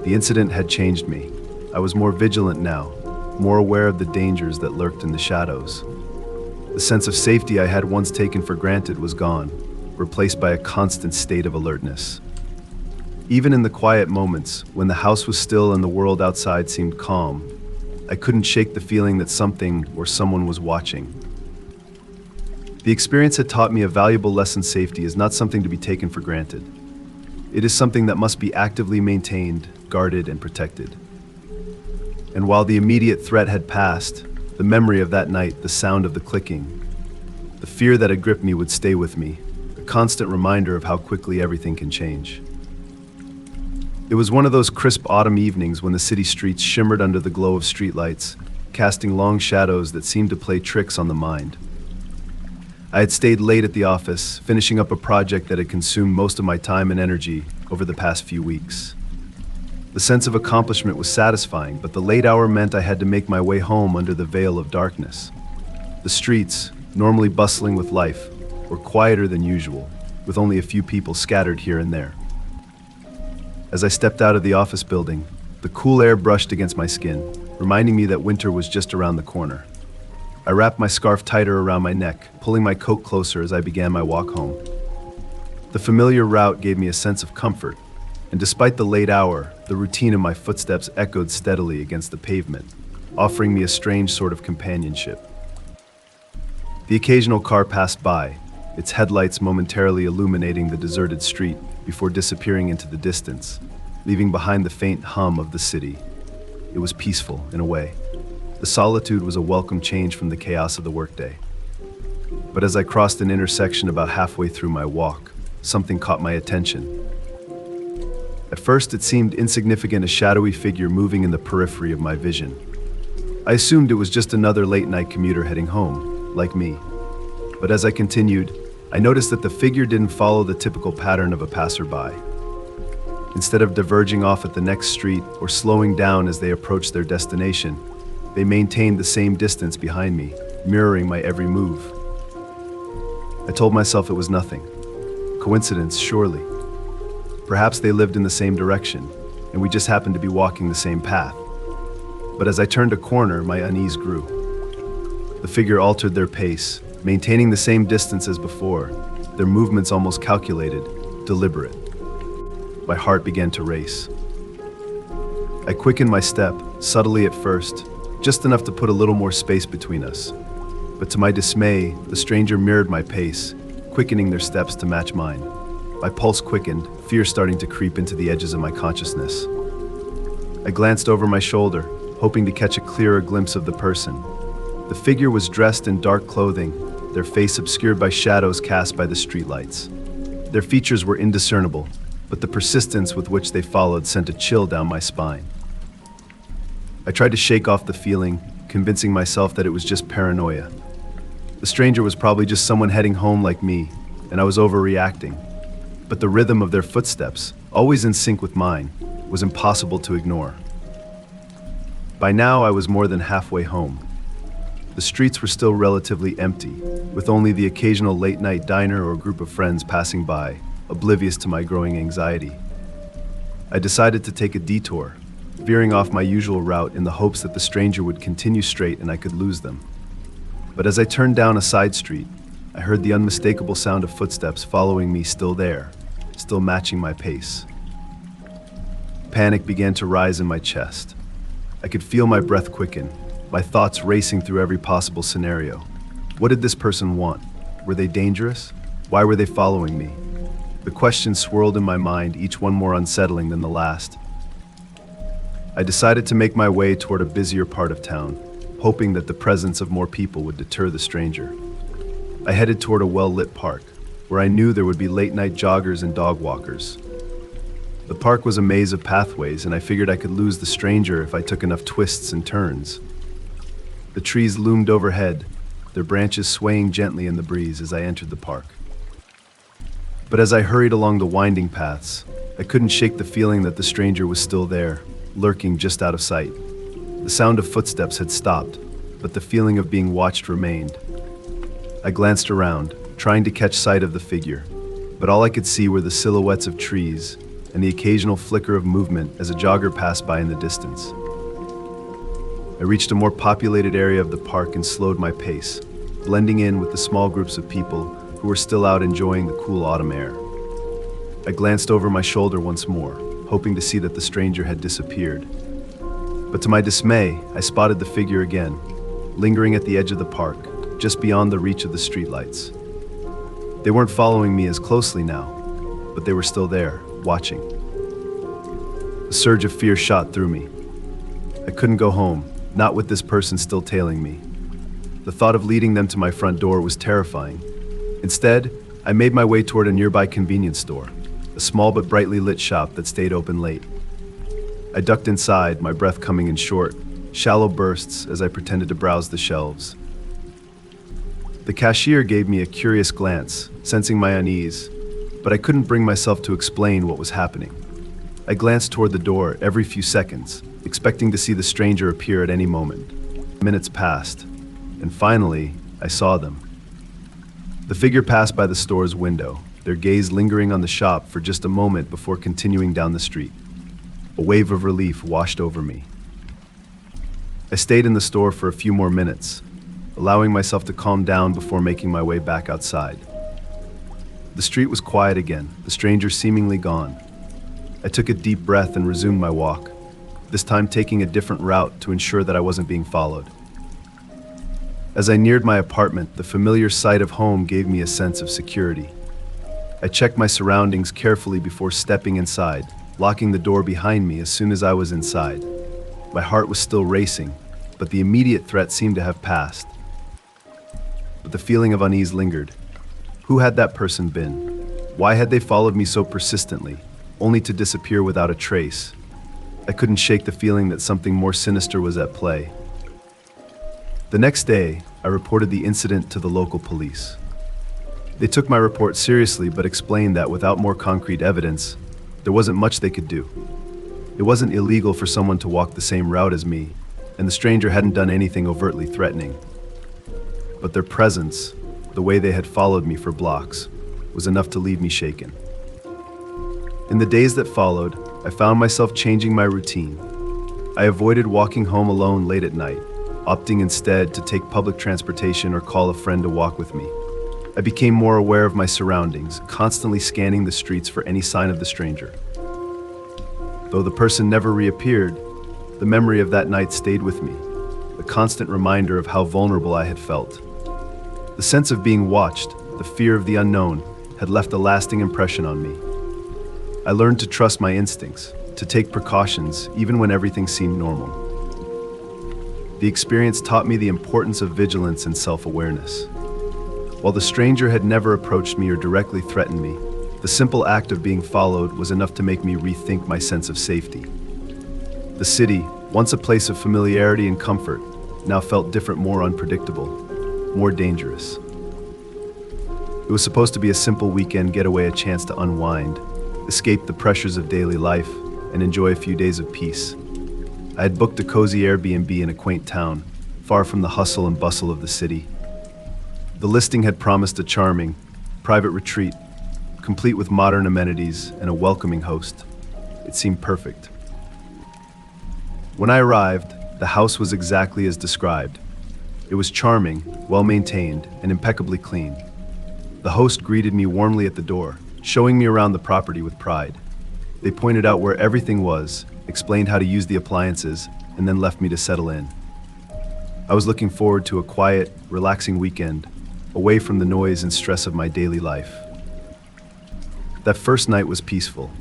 A: The incident had changed me. I was more vigilant now, more aware of the dangers that lurked in the shadows. The sense of safety I had once taken for granted was gone, replaced by a constant state of alertness. Even in the quiet moments, when the house was still and the world outside seemed calm, I couldn't shake the feeling that something or someone was watching. The experience had taught me a valuable lesson: safety is not something to be taken for granted. It is something that must be actively maintained, guarded, and protected. And while the immediate threat had passed, the memory of that night, the sound of the clicking, the fear that had gripped me would stay with me, a constant reminder of how quickly everything can change. It was one of those crisp autumn evenings when the city streets shimmered under the glow of streetlights, casting long shadows that seemed to play tricks on the mind. I had stayed late at the office, finishing up a project that had consumed most of my time and energy over the past few weeks. The sense of accomplishment was satisfying, but the late hour meant I had to make my way home under the veil of darkness. The streets, normally bustling with life, were quieter than usual, with only a few people scattered here and there. As I stepped out of the office building, the cool air brushed against my skin, reminding me that winter was just around the corner. I wrapped my scarf tighter around my neck, pulling my coat closer as I began my walk home. The familiar route gave me a sense of comfort, and despite the late hour, the routine of my footsteps echoed steadily against the pavement, offering me a strange sort of companionship. The occasional car passed by, its headlights momentarily illuminating the deserted street before disappearing into the distance, leaving behind the faint hum of the city. It was peaceful, in a way. The solitude was a welcome change from the chaos of the workday. But as I crossed an intersection about halfway through my walk, something caught my attention. At first, it seemed insignificant, a shadowy figure moving in the periphery of my vision. I assumed it was just another late-night commuter heading home, like me. But as I continued, I noticed that the figure didn't follow the typical pattern of a passerby. Instead of diverging off at the next street or slowing down as they approached their destination, they maintained the same distance behind me, mirroring my every move. I told myself it was nothing. Coincidence, surely. Perhaps they lived in the same direction, and we just happened to be walking the same path. But as I turned a corner, my unease grew. The figure altered their pace, maintaining the same distance as before, their movements almost calculated, deliberate. My heart began to race. I quickened my step, subtly at first, just enough to put a little more space between us. But to my dismay, the stranger mirrored my pace, quickening their steps to match mine. My pulse quickened, fear starting to creep into the edges of my consciousness. I glanced over my shoulder, hoping to catch a clearer glimpse of the person. The figure was dressed in dark clothing, their face obscured by shadows cast by the streetlights. Their features were indiscernible, but the persistence with which they followed sent a chill down my spine. I tried to shake off the feeling, convincing myself that it was just paranoia. The stranger was probably just someone heading home like me, and I was overreacting. But the rhythm of their footsteps, always in sync with mine, was impossible to ignore. By now, I was more than halfway home. The streets were still relatively empty, with only the occasional late-night diner or group of friends passing by, oblivious to my growing anxiety. I decided to take a detour, veering off my usual route in the hopes that the stranger would continue straight and I could lose them. But as I turned down a side street, I heard the unmistakable sound of footsteps following me, still there, still matching my pace. Panic began to rise in my chest. I could feel my breath quicken, my thoughts racing through every possible scenario. What did this person want? Were they dangerous? Why were they following me? The questions swirled in my mind, each one more unsettling than the last. I decided to make my way toward a busier part of town, hoping that the presence of more people would deter the stranger. I headed toward a well-lit park, where I knew there would be late-night joggers and dog walkers. The park was a maze of pathways, and I figured I could lose the stranger if I took enough twists and turns. The trees loomed overhead, their branches swaying gently in the breeze as I entered the park. But as I hurried along the winding paths, I couldn't shake the feeling that the stranger was still there, lurking just out of sight. The sound of footsteps had stopped, but the feeling of being watched remained. I glanced around, trying to catch sight of the figure, but all I could see were the silhouettes of trees and the occasional flicker of movement as a jogger passed by in the distance. I reached a more populated area of the park and slowed my pace, blending in with the small groups of people who were still out enjoying the cool autumn air. I glanced over my shoulder once more, hoping to see that the stranger had disappeared. But to my dismay, I spotted the figure again, lingering at the edge of the park, just beyond the reach of the streetlights. They weren't following me as closely now, but they were still there, watching. A surge of fear shot through me. I couldn't go home, not with this person still tailing me. The thought of leading them to my front door was terrifying. Instead, I made my way toward a nearby convenience store, a small but brightly lit shop that stayed open late. I ducked inside, my breath coming in short, shallow bursts as I pretended to browse the shelves. The cashier gave me a curious glance, sensing my unease, but I couldn't bring myself to explain what was happening. I glanced toward the door every few seconds, expecting to see the stranger appear at any moment. Minutes passed, and finally, I saw them. The figure passed by the store's window, their gaze lingering on the shop for just a moment before continuing down the street. A wave of relief washed over me. I stayed in the store for a few more minutes, allowing myself to calm down before making my way back outside. The street was quiet again, the stranger seemingly gone. I took a deep breath and resumed my walk, this time taking a different route to ensure that I wasn't being followed. As I neared my apartment, the familiar sight of home gave me a sense of security. I checked my surroundings carefully before stepping inside, locking the door behind me as soon as I was inside. My heart was still racing, but the immediate threat seemed to have passed. But the feeling of unease lingered. Who had that person been? Why had they followed me so persistently, only to disappear without a trace? I couldn't shake the feeling that something more sinister was at play. The next day, I reported the incident to the local police. They took my report seriously but explained that without more concrete evidence, there wasn't much they could do. It wasn't illegal for someone to walk the same route as me, and the stranger hadn't done anything overtly threatening. But their presence, the way they had followed me for blocks, was enough to leave me shaken. In the days that followed, I found myself changing my routine. I avoided walking home alone late at night, opting instead to take public transportation or call a friend to walk with me. I became more aware of my surroundings, constantly scanning the streets for any sign of the stranger. Though the person never reappeared, the memory of that night stayed with me, a constant reminder of how vulnerable I had felt. The sense of being watched, the fear of the unknown, had left a lasting impression on me. I learned to trust my instincts, to take precautions even when everything seemed normal. The experience taught me the importance of vigilance and self-awareness. While the stranger had never approached me or directly threatened me, the simple act of being followed was enough to make me rethink my sense of safety. The city, once a place of familiarity and comfort, now felt different, more unpredictable, more dangerous. It was supposed to be a simple weekend getaway, a chance to unwind, escape the pressures of daily life, and enjoy a few days of peace. I had booked a cozy Airbnb in a quaint town, far from the hustle and bustle of the city. The listing had promised a charming, private retreat, complete with modern amenities and a welcoming host. It seemed perfect. When I arrived, the house was exactly as described. It was charming, well-maintained, and impeccably clean. The host greeted me warmly at the door, showing me around the property with pride. They pointed out where everything was, explained how to use the appliances, and then left me to settle in. I was looking forward to a quiet, relaxing weekend, away from the noise and stress of my daily life. That first night was peaceful.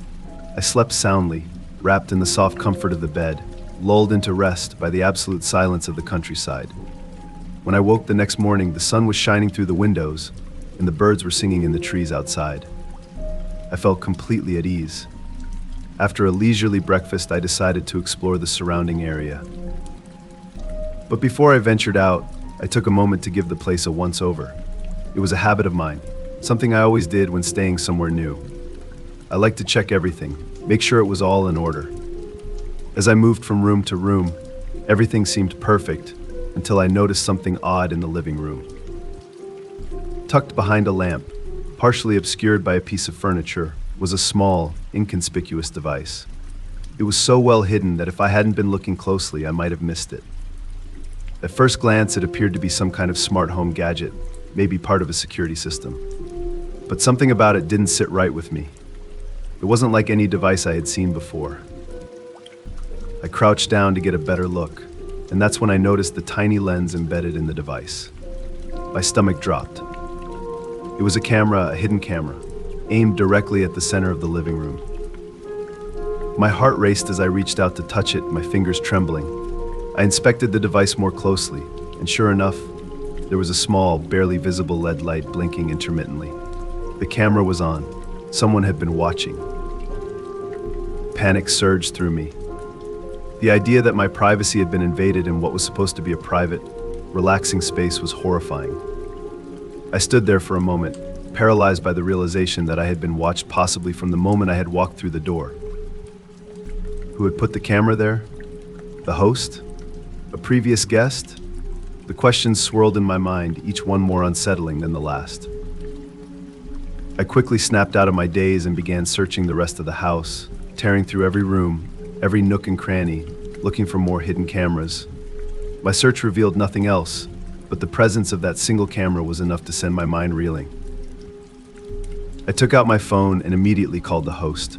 A: I slept soundly, wrapped in the soft comfort of the bed, lulled into rest by the absolute silence of the countryside. When I woke the next morning, the sun was shining through the windows, and the birds were singing in the trees outside. I felt completely at ease. After a leisurely breakfast, I decided to explore the surrounding area. But before I ventured out, I took a moment to give the place a once-over. It was a habit of mine, something I always did when staying somewhere new. I liked to check everything, make sure it was all in order. As I moved from room to room, everything seemed perfect until I noticed something odd in the living room. Tucked behind a lamp, partially obscured by a piece of furniture, was a small, inconspicuous device. It was so well hidden that if I hadn't been looking closely, I might have missed it. At first glance, it appeared to be some kind of smart home gadget, maybe part of a security system. But something about it didn't sit right with me. It wasn't like any device I had seen before. I crouched down to get a better look, and that's when I noticed the tiny lens embedded in the device. My stomach dropped. It was a hidden camera, aimed directly at the center of the living room. My heart raced as I reached out to touch it, my fingers trembling. I inspected the device more closely, and sure enough, there was a small, barely visible LED light blinking intermittently. The camera was on. Someone had been watching. Panic surged through me. The idea that my privacy had been invaded in what was supposed to be a private, relaxing space was horrifying. I stood there for a moment, paralyzed by the realization that I had been watched possibly from the moment I had walked through the door. Who had put the camera there? The host? A previous guest? The questions swirled in my mind, each one more unsettling than the last. I quickly snapped out of my daze and began searching the rest of the house, tearing through every room, every nook and cranny, looking for more hidden cameras. My search revealed nothing else, but the presence of that single camera was enough to send my mind reeling. I took out my phone and immediately called the host.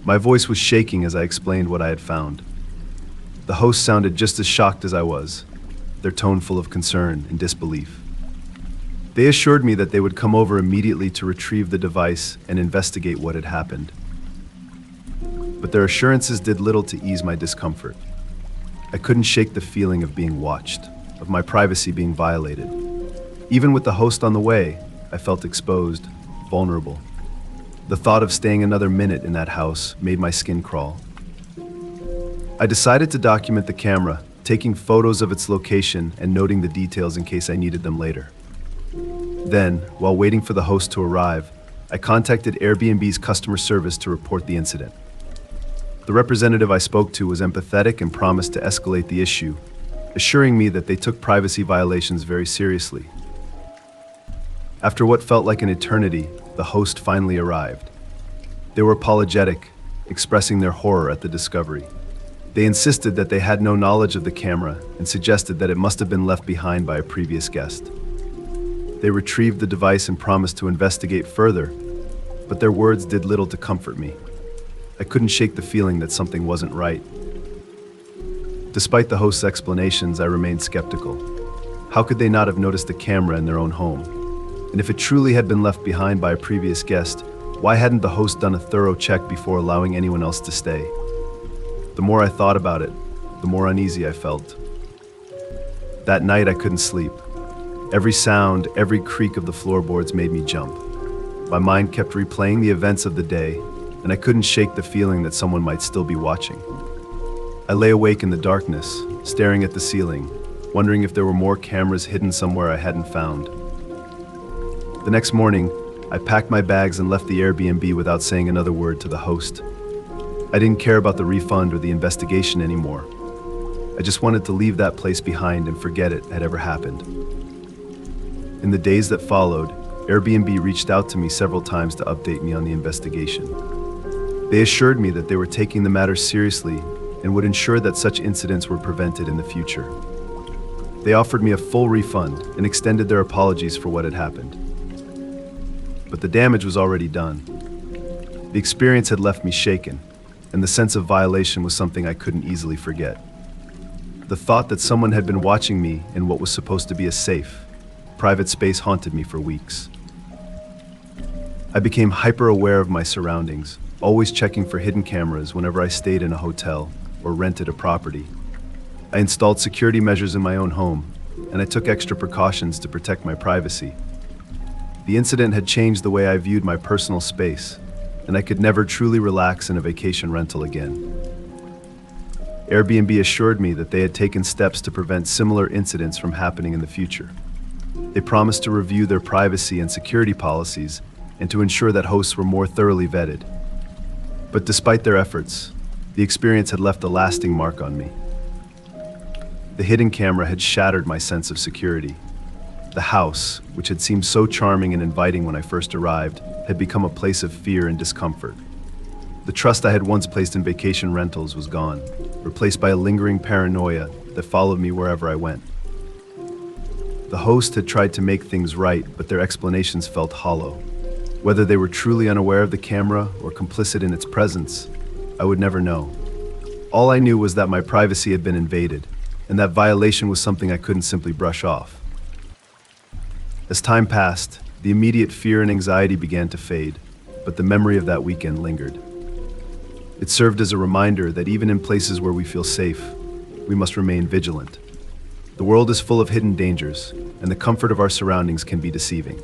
A: My voice was shaking as I explained what I had found. The host sounded just as shocked as I was, their tone full of concern and disbelief. They assured me that they would come over immediately to retrieve the device and investigate what had happened. But their assurances did little to ease my discomfort. I couldn't shake the feeling of being watched, of my privacy being violated. Even with the host on the way, I felt exposed, vulnerable. The thought of staying another minute in that house made my skin crawl. I decided to document the camera, taking photos of its location and noting the details in case I needed them later. Then, while waiting for the host to arrive, I contacted Airbnb's customer service to report the incident. The representative I spoke to was empathetic and promised to escalate the issue, assuring me that they took privacy violations very seriously. After what felt like an eternity, the host finally arrived. They were apologetic, expressing their horror at the discovery. They insisted that they had no knowledge of the camera and suggested that it must have been left behind by a previous guest. They retrieved the device and promised to investigate further, but their words did little to comfort me. I couldn't shake the feeling that something wasn't right. Despite the host's explanations, I remained skeptical. How could they not have noticed the camera in their own home? And if it truly had been left behind by a previous guest, why hadn't the host done a thorough check before allowing anyone else to stay? The more I thought about it, the more uneasy I felt. That night I couldn't sleep. Every sound, every creak of the floorboards made me jump. My mind kept replaying the events of the day, and I couldn't shake the feeling that someone might still be watching. I lay awake in the darkness, staring at the ceiling, wondering if there were more cameras hidden somewhere I hadn't found. The next morning, I packed my bags and left the Airbnb without saying another word to the host. I didn't care about the refund or the investigation anymore. I just wanted to leave that place behind and forget it had ever happened. In the days that followed, Airbnb reached out to me several times to update me on the investigation. They assured me that they were taking the matter seriously and would ensure that such incidents were prevented in the future. They offered me a full refund and extended their apologies for what had happened. But the damage was already done. The experience had left me shaken, and the sense of violation was something I couldn't easily forget. The thought that someone had been watching me in what was supposed to be a safe, private space haunted me for weeks. I became hyper-aware of my surroundings, always checking for hidden cameras whenever I stayed in a hotel or rented a property. I installed security measures in my own home, and I took extra precautions to protect my privacy. The incident had changed the way I viewed my personal space, and I could never truly relax in a vacation rental again. Airbnb assured me that they had taken steps to prevent similar incidents from happening in the future. They promised to review their privacy and security policies and to ensure that hosts were more thoroughly vetted. But despite their efforts, the experience had left a lasting mark on me. The hidden camera had shattered my sense of security. The house, which had seemed so charming and inviting when I first arrived, had become a place of fear and discomfort. The trust I had once placed in vacation rentals was gone, replaced by a lingering paranoia that followed me wherever I went. The host had tried to make things right, but their explanations felt hollow. Whether they were truly unaware of the camera or complicit in its presence, I would never know. All I knew was that my privacy had been invaded, and that violation was something I couldn't simply brush off. As time passed, the immediate fear and anxiety began to fade, but the memory of that weekend lingered. It served as a reminder that even in places where we feel safe, we must remain vigilant. The world is full of hidden dangers, and the comfort of our surroundings can be deceiving.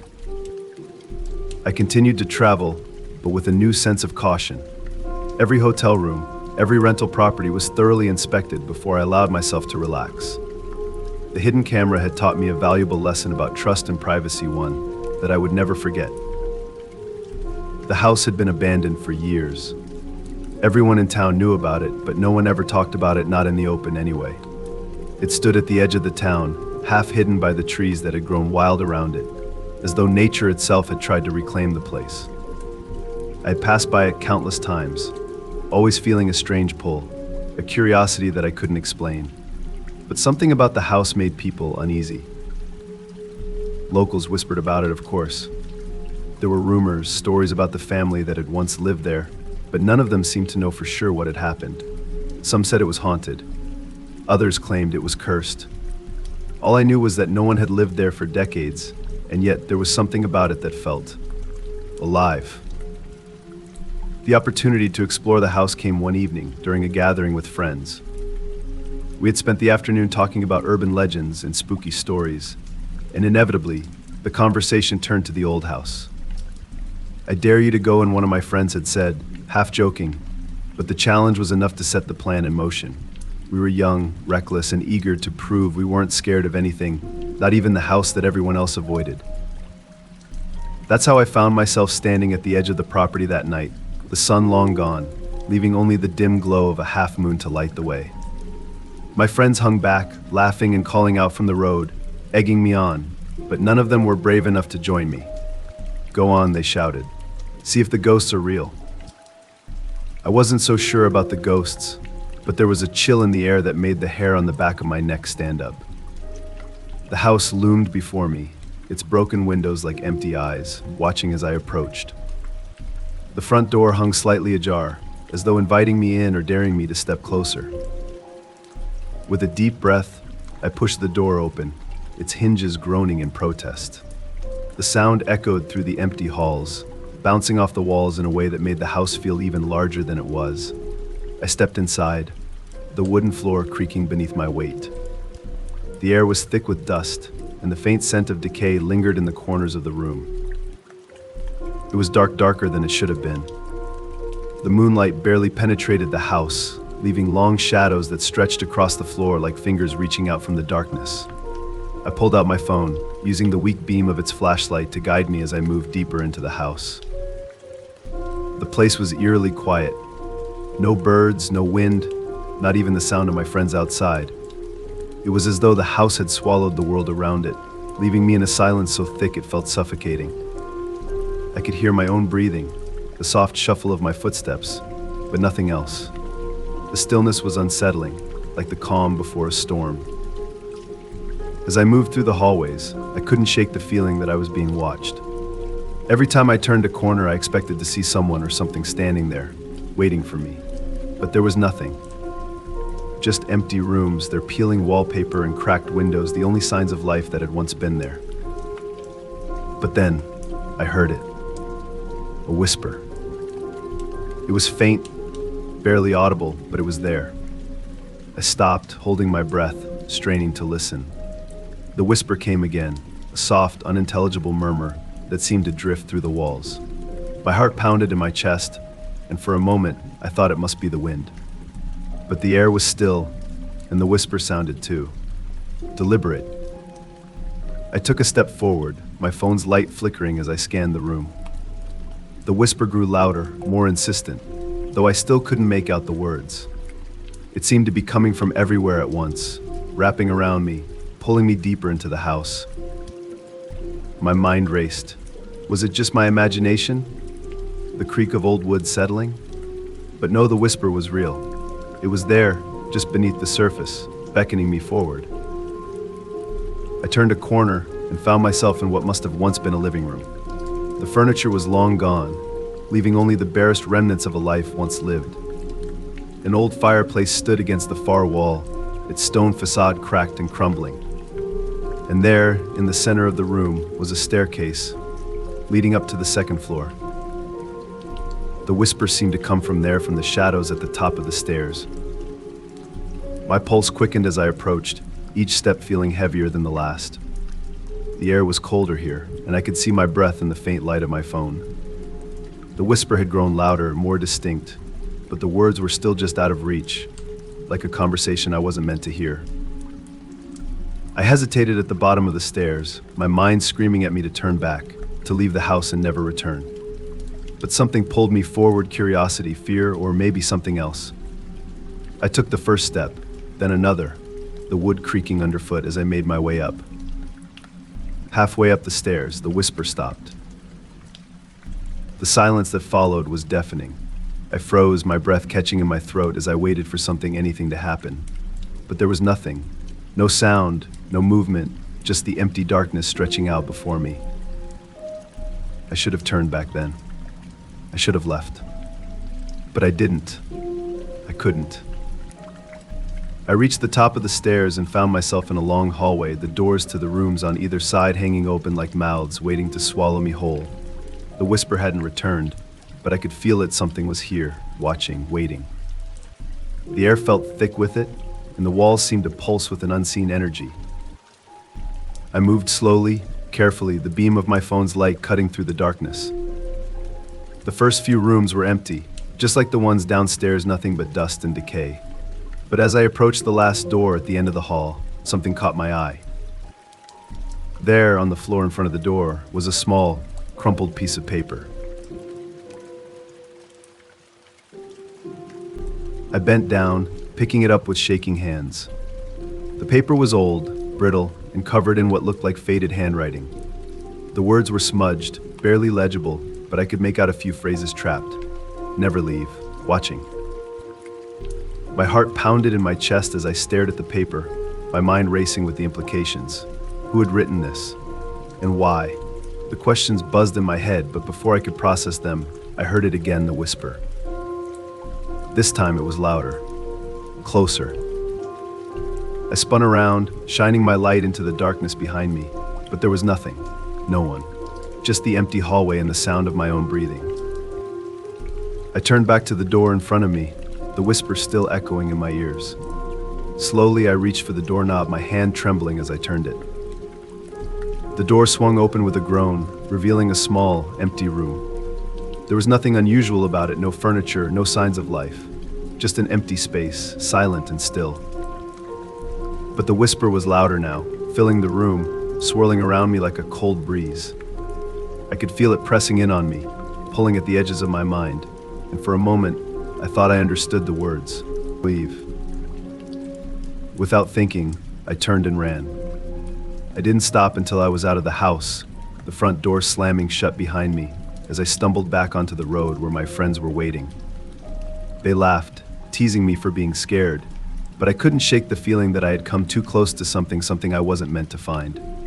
A: I continued to travel, but with a new sense of caution. Every hotel room, every rental property was thoroughly inspected before I allowed myself to relax. The hidden camera had taught me a valuable lesson about trust and privacy, one that I would never forget. The house had been abandoned for years. Everyone in town knew about it, but no one ever talked about it, not in the open anyway. It stood at the edge of the town, half hidden by the trees that had grown wild around it, as though nature itself had tried to reclaim the place. I had passed by it countless times, always feeling a strange pull, a curiosity that I couldn't explain. But something about the house made people uneasy. Locals whispered about it, of course. There were rumors, stories about the family that had once lived there, but none of them seemed to know for sure what had happened. Some said it was haunted. Others claimed it was cursed. All I knew was that no one had lived there for decades, and yet there was something about it that felt alive. The opportunity to explore the house came one evening during a gathering with friends. We had spent the afternoon talking about urban legends and spooky stories, and inevitably, the conversation turned to the old house. "I dare you to go," and one of my friends had said, half joking, but the challenge was enough to set the plan in motion. We were young, reckless, and eager to prove we weren't scared of anything, not even the house that everyone else avoided. That's how I found myself standing at the edge of the property that night, the sun long gone, leaving only the dim glow of a half moon to light the way. My friends hung back, laughing and calling out from the road, egging me on, but none of them were brave enough to join me. "Go on," they shouted. "See if the ghosts are real." I wasn't so sure about the ghosts, but there was a chill in the air that made the hair on the back of my neck stand up. The house loomed before me, its broken windows like empty eyes, watching as I approached. The front door hung slightly ajar, as though inviting me in or daring me to step closer. With a deep breath, I pushed the door open, its hinges groaning in protest. The sound echoed through the empty halls, bouncing off the walls in a way that made the house feel even larger than it was. I stepped inside, the wooden floor creaking beneath my weight. The air was thick with dust, and the faint scent of decay lingered in the corners of the room. It was darker than it should have been. The moonlight barely penetrated the house, leaving long shadows that stretched across the floor like fingers reaching out from the darkness. I pulled out my phone, using the weak beam of its flashlight to guide me as I moved deeper into the house. The place was eerily quiet. No birds, no wind, not even the sound of my friends outside. It was as though the house had swallowed the world around it, leaving me in a silence so thick it felt suffocating. I could hear my own breathing, the soft shuffle of my footsteps, but nothing else. The stillness was unsettling, like the calm before a storm. As I moved through the hallways, I couldn't shake the feeling that I was being watched. Every time I turned a corner, I expected to see someone or something standing there, waiting for me. But there was nothing. Just empty rooms, their peeling wallpaper and cracked windows, the only signs of life that had once been there. But then, I heard it. A whisper. It was faint, barely audible, but it was there. I stopped, holding my breath, straining to listen. The whisper came again, a soft, unintelligible murmur that seemed to drift through the walls. My heart pounded in my chest, and for a moment, I thought it must be the wind. But the air was still, and the whisper sounded too. Deliberate. I took a step forward, my phone's light flickering as I scanned the room. The whisper grew louder, more insistent, though I still couldn't make out the words. It seemed to be coming from everywhere at once, wrapping around me, pulling me deeper into the house. My mind raced. Was it just my imagination? The creak of old wood settling? But no, the whisper was real. It was there, just beneath the surface, beckoning me forward. I turned a corner and found myself in what must have once been a living room. The furniture was long gone, leaving only the barest remnants of a life once lived. An old fireplace stood against the far wall, its stone facade cracked and crumbling. And there, in the center of the room, was a staircase leading up to the second floor. The whisper seemed to come from there, from the shadows at the top of the stairs. My pulse quickened as I approached, each step feeling heavier than the last. The air was colder here, and I could see my breath in the faint light of my phone. The whisper had grown louder, more distinct, but the words were still just out of reach, like a conversation I wasn't meant to hear. I hesitated at the bottom of the stairs, my mind screaming at me to turn back, to leave the house and never return. But something pulled me forward, curiosity, fear, or maybe something else. I took the first step, then another, the wood creaking underfoot as I made my way up. Halfway up the stairs, the whisper stopped. The silence that followed was deafening. I froze, my breath catching in my throat as I waited for anything to happen. But there was nothing. No sound, no movement, just the empty darkness stretching out before me. I should have turned back then. I should have left. But I didn't. I couldn't. I reached the top of the stairs and found myself in a long hallway, the doors to the rooms on either side hanging open like mouths waiting to swallow me whole. The whisper hadn't returned, but I could feel it. Something was here, watching, waiting. The air felt thick with it, and the walls seemed to pulse with an unseen energy. I moved slowly, carefully, the beam of my phone's light cutting through the darkness. The first few rooms were empty, just like the ones downstairs, nothing but dust and decay. But as I approached the last door at the end of the hall, something caught my eye. There, on the floor in front of the door, was a small, crumpled piece of paper. I bent down, picking it up with shaking hands. The paper was old, brittle, and covered in what looked like faded handwriting. The words were smudged, barely legible, but I could make out a few phrases trapped. Never leave, watching. My heart pounded in my chest as I stared at the paper, my mind racing with the implications. Who had written this? And why? The questions buzzed in my head, but before I could process them, I heard it again, the whisper. This time it was louder, closer. I spun around, shining my light into the darkness behind me, but there was nothing, no one, just the empty hallway and the sound of my own breathing. I turned back to the door in front of me, the whisper still echoing in my ears. Slowly, I reached for the doorknob, my hand trembling as I turned it. The door swung open with a groan, revealing a small, empty room. There was nothing unusual about it, no furniture, no signs of life. Just an empty space, silent and still. But the whisper was louder now, filling the room, swirling around me like a cold breeze. I could feel it pressing in on me, pulling at the edges of my mind, and for a moment, I thought I understood the words. Leave. Without thinking, I turned and ran. I didn't stop until I was out of the house, the front door slamming shut behind me as I stumbled back onto the road where my friends were waiting. They laughed, teasing me for being scared, but I couldn't shake the feeling that I had come too close to something I wasn't meant to find.